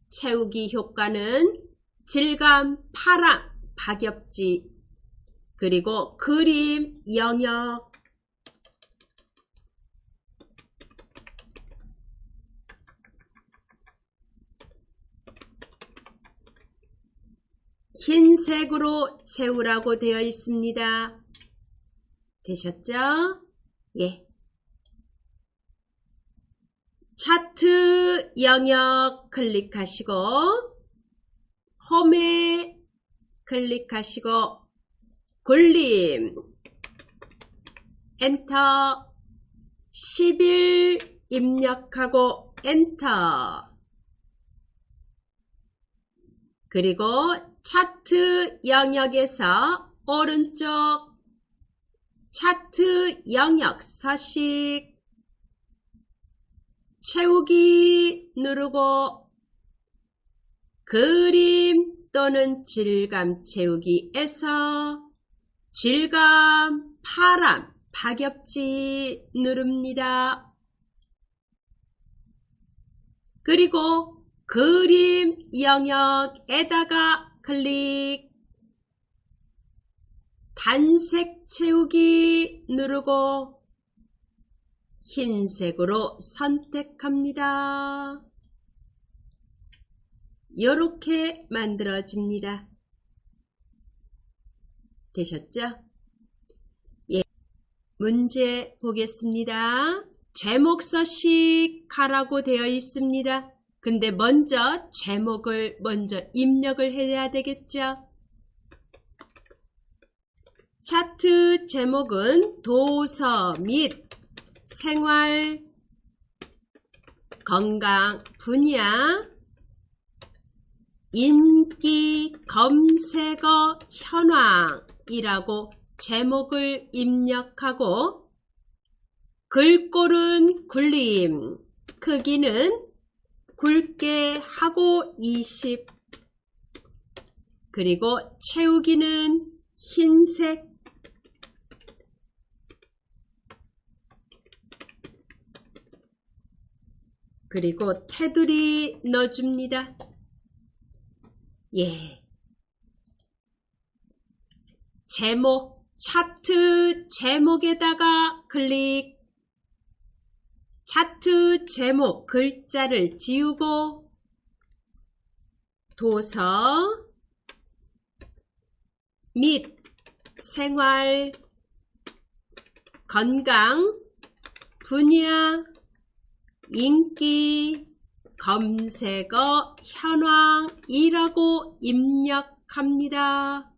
채우기 효과는 질감, 파랑, 박엽지, 그리고 그림, 영역, 흰색으로 채우라고 되어 있습니다. 되셨죠? 예. 차트 영역 클릭하시고 홈에 클릭하시고 굴림 엔터, 11 입력하고 엔터, 그리고 차트 영역에서 오른쪽 차트 영역 서식 채우기 누르고 그림 또는 질감 채우기에서 질감, 파람, 박엽지 누릅니다. 그리고 그림 영역에다가 클릭, 단색 채우기 누르고 흰색으로 선택합니다. 이렇게 만들어집니다. 되셨죠? 예. 문제 보겠습니다. 제목 서식 하라고 되어 있습니다. 근데 먼저 제목을 먼저 입력을 해야 되겠죠? 차트 제목은 도서 및 생활, 건강 분야, 인기, 검색어, 현황이라고 제목을 입력하고 글꼴은 굴림, 크기는 굵게 하고 20, 그리고 채우기는 흰색, 그리고 테두리 넣어줍니다. 예. 제목, 차트 제목에다가 클릭, 차트 제목 글자를 지우고 도서 및 생활, 건강, 분야, 인기, 검색어, 현황이라고 입력합니다.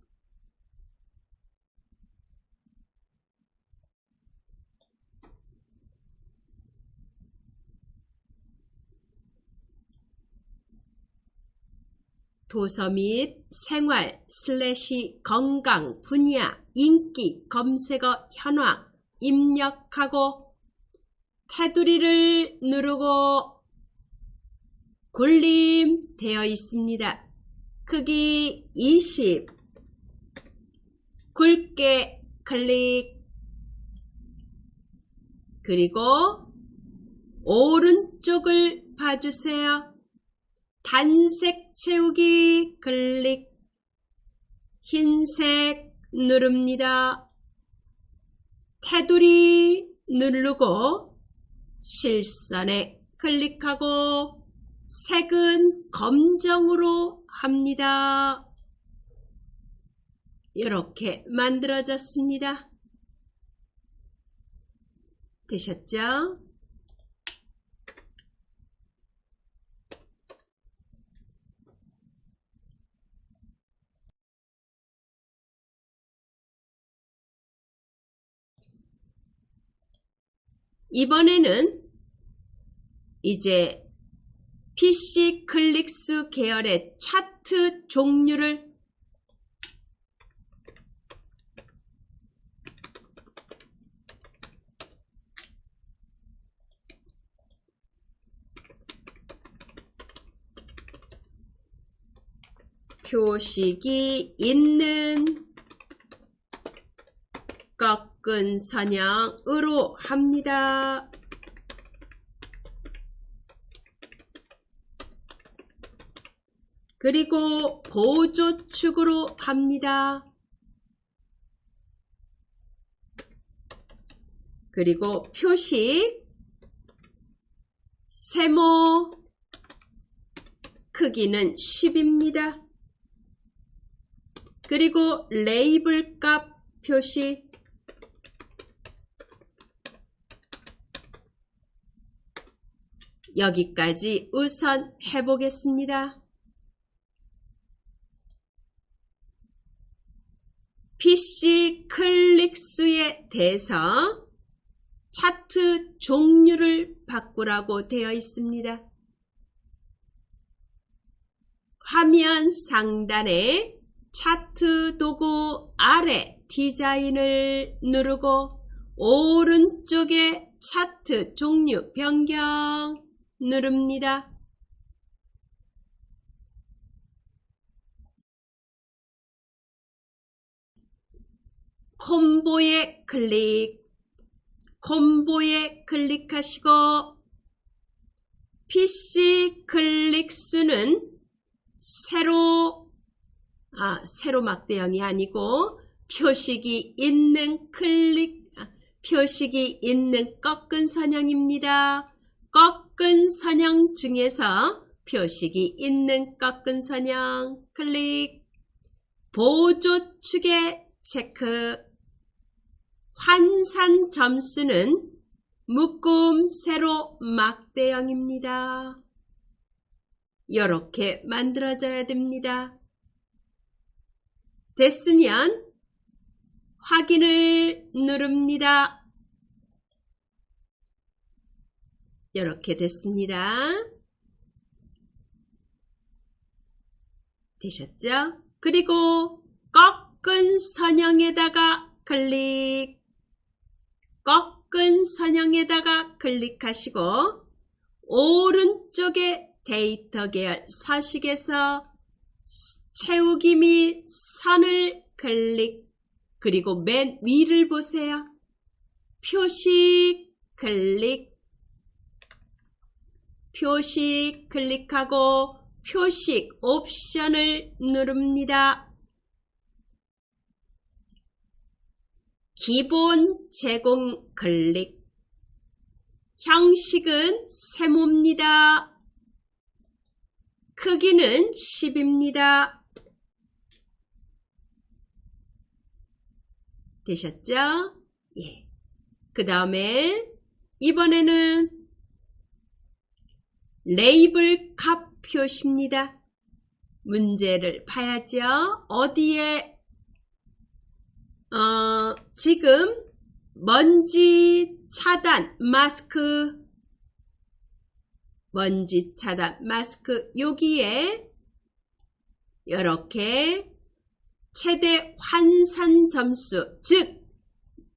도서 및 생활 / 건강 분야 인기 검색어 현황 입력하고 테두리를 누르고 굴림 되어 있습니다. 크기 20 굵게 클릭 그리고 오른쪽을 봐주세요. 단색 채우기 클릭 흰색 누릅니다. 테두리 누르고 실선에 클릭하고 색은 검정으로 합니다. 이렇게 만들어졌습니다. 되셨죠? 이번에는 이제 PC 클릭수 계열의 차트 종류를 표식이 있는 꺾은 선형으로 합니다. 그리고 보조축으로 합니다. 그리고 표식 세모 크기는 10입니다. 그리고 레이블 값 표시 여기까지 우선 해보겠습니다. PC 클릭수에 대해서 차트 종류를 바꾸라고 되어 있습니다. 화면 상단에 차트 도구 아래 디자인을 누르고 오른쪽에 차트 종류 변경 누릅니다. 콤보에 클릭하시고 PC 클릭수는 세로 막대형이 아니고 표식이 있는 표식이 있는 꺾은 선형입니다. 꺾은 선형 중에서 표식이 있는 꺾은 선형 클릭 보조축에 체크 환산 점수는 묶음 세로 막대형입니다. 이렇게 만들어져야 됩니다. 됐으면 확인을 누릅니다. 이렇게 됐습니다. 되셨죠? 그리고 꺾은 선형에다가 꺾은 선형에다가 클릭하시고 오른쪽에 데이터 계열 서식에서 채우기 및 선을 클릭 그리고 맨 위를 보세요. 표식 클릭하고 표식 옵션을 누릅니다. 기본 제공 클릭 형식은 세모입니다. 크기는 10입니다. 되셨죠? 예. 그 다음에 이번에는 레이블 값 표시입니다. 문제를 봐야죠. 어디에 지금 먼지 차단 마스크 여기에 이렇게 최대 환산 점수, 즉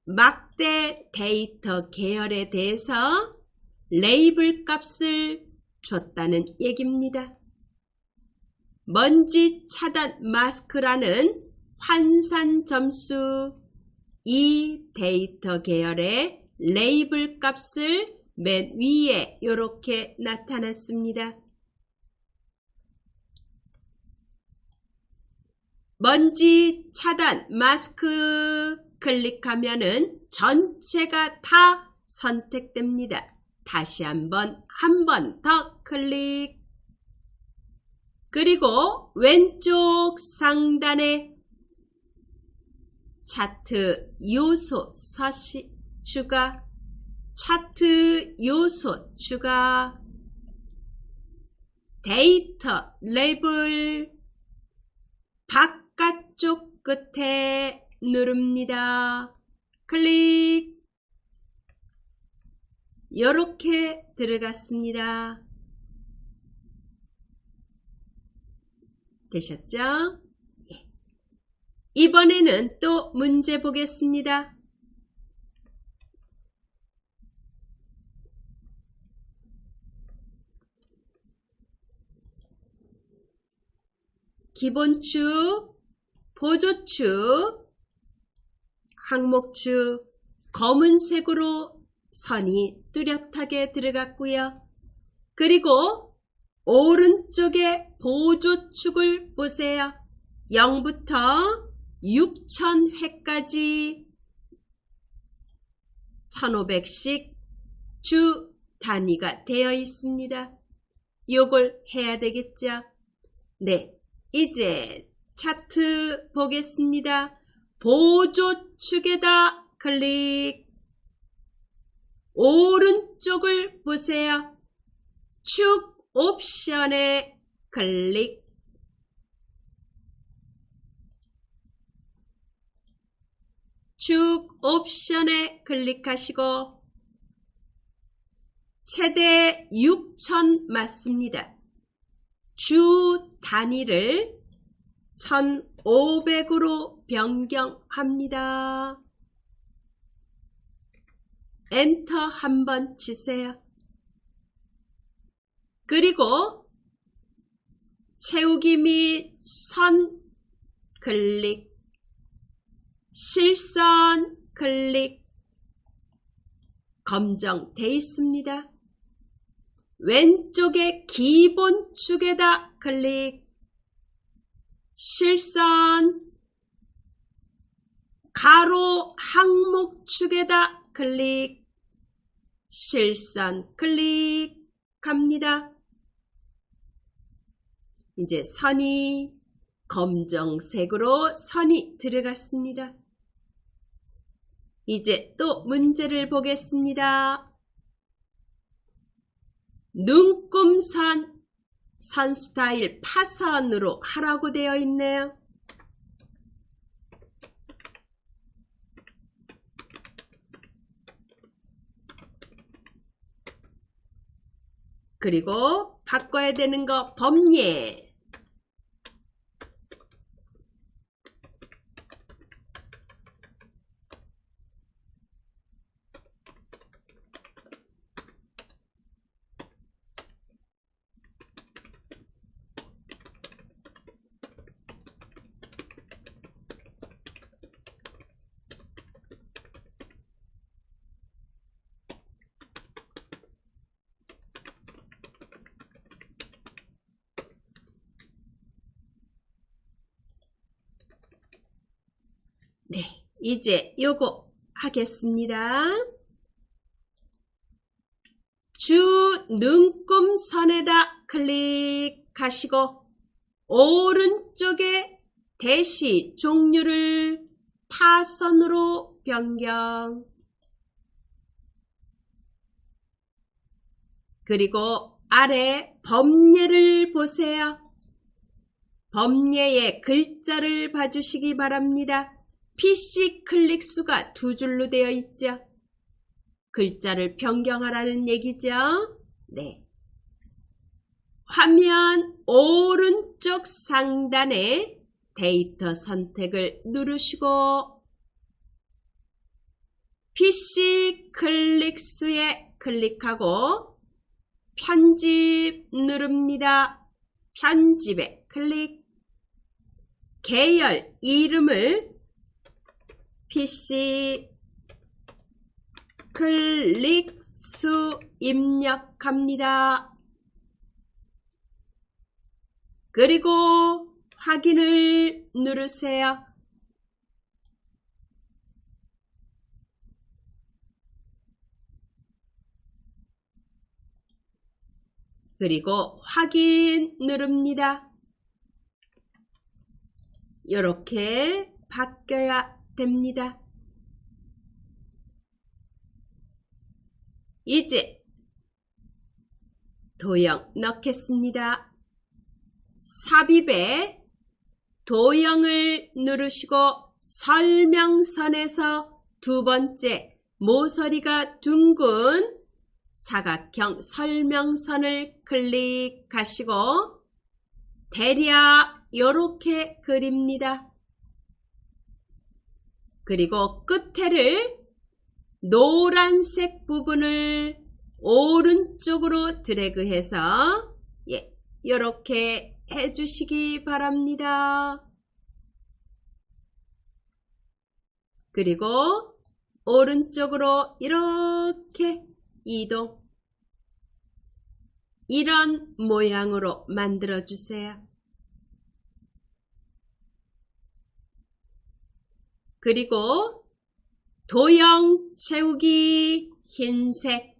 막대 데이터 계열에 대해서 레이블 값을 줬다는 얘기입니다. 먼지 차단 마스크라는 환산 점수, 이 데이터 계열의 레이블 값을 맨 위에 이렇게 나타났습니다. 먼지 차단 마스크 클릭하면은 전체가 다 선택됩니다. 다시 한 번 더 클릭. 그리고 왼쪽 상단에 차트 요소 서식 추가, 차트 요소 추가, 데이터 레이블 바깥쪽 끝에 누릅니다. 클릭. 이렇게 들어갔습니다. 되셨죠? 이번에는 또 문제 보겠습니다. 기본축, 보조축, 항목축, 검은색으로 선이 뚜렷하게 들어갔고요. 그리고 오른쪽에 보조축을 보세요. 0부터 6000회까지 1500씩 주 단위가 되어 있습니다. 요걸 해야 되겠죠? 네, 이제 차트 보겠습니다. 보조축에다 클릭. 오른쪽을 보세요. 축 옵션에 클릭. 축 옵션에 클릭하시고 최대 6000 맞습니다. 주 단위를 1500으로 변경합니다. 엔터 한번 치세요. 그리고 채우기 및 선 클릭, 실선 클릭, 검정돼 있습니다. 왼쪽에 기본축에다 클릭, 실선, 가로 항목축에다 클릭, 실선 클릭합니다. 이제 선이 검정색으로 선이 들어갔습니다. 이제 또 문제를 보겠습니다. 눈금선, 선 스타일 파선으로 하라고 되어 있네요. 그리고 바꿔야 되는 거 범례. 네, 이제 요거 하겠습니다. 주 눈금선에다 클릭하시고 오른쪽에 대시 종류를 파선으로 변경. 그리고 아래 범례를 보세요. 범례의 글자를 봐주시기 바랍니다. PC 클릭 수가 2줄로 되어 있죠. 글자를 변경하라는 얘기죠. 네. 화면 오른쪽 상단에 데이터 선택을 누르시고 PC 클릭수에 클릭하고 편집 누릅니다. 편집에 클릭. 계열 이름을 PC 클릭수 입력합니다. 그리고 확인을 누르세요. 그리고 확인 누릅니다. 이렇게 바뀌어야 됩니다. 이제 도형 넣겠습니다. 삽입에 도형을 누르시고 설명선에서 두 번째 모서리가 둥근 사각형 설명선을 클릭하시고 대략 이렇게 그립니다. 그리고 끝에를 노란색 부분을 오른쪽으로 드래그해서 이렇게 해주시기 바랍니다. 그리고 오른쪽으로 이렇게 이동. 이런 모양으로 만들어 주세요. 그리고 도형 채우기 흰색,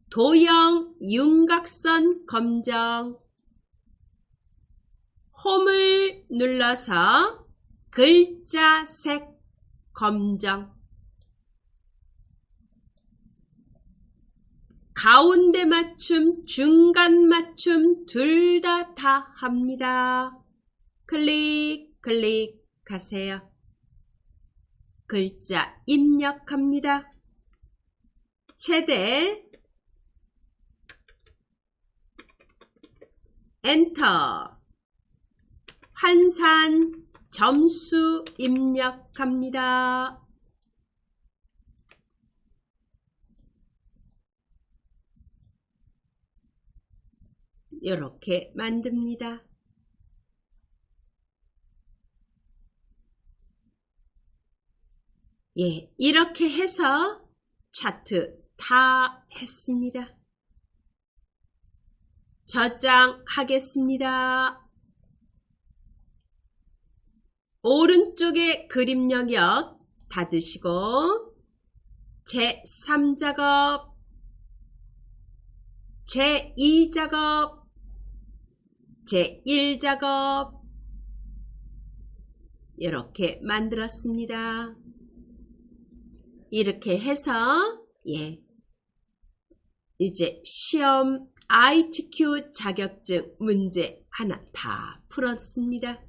도형 윤곽선 검정, 홈을 눌러서 글자색 검정, 가운데 맞춤, 중간 맞춤 둘 다 합니다. 클릭하세요. 글자 입력합니다. 최대 엔터. 환산 점수 입력합니다. 이렇게 만듭니다. 이렇게 해서 차트 다 했습니다. 저장하겠습니다. 오른쪽에 그림 영역 닫으시고 제3작업, 제2작업, 제1작업 이렇게 만들었습니다. 이렇게 해서 이제 시험 ITQ 자격증 문제 하나 다 풀었습니다.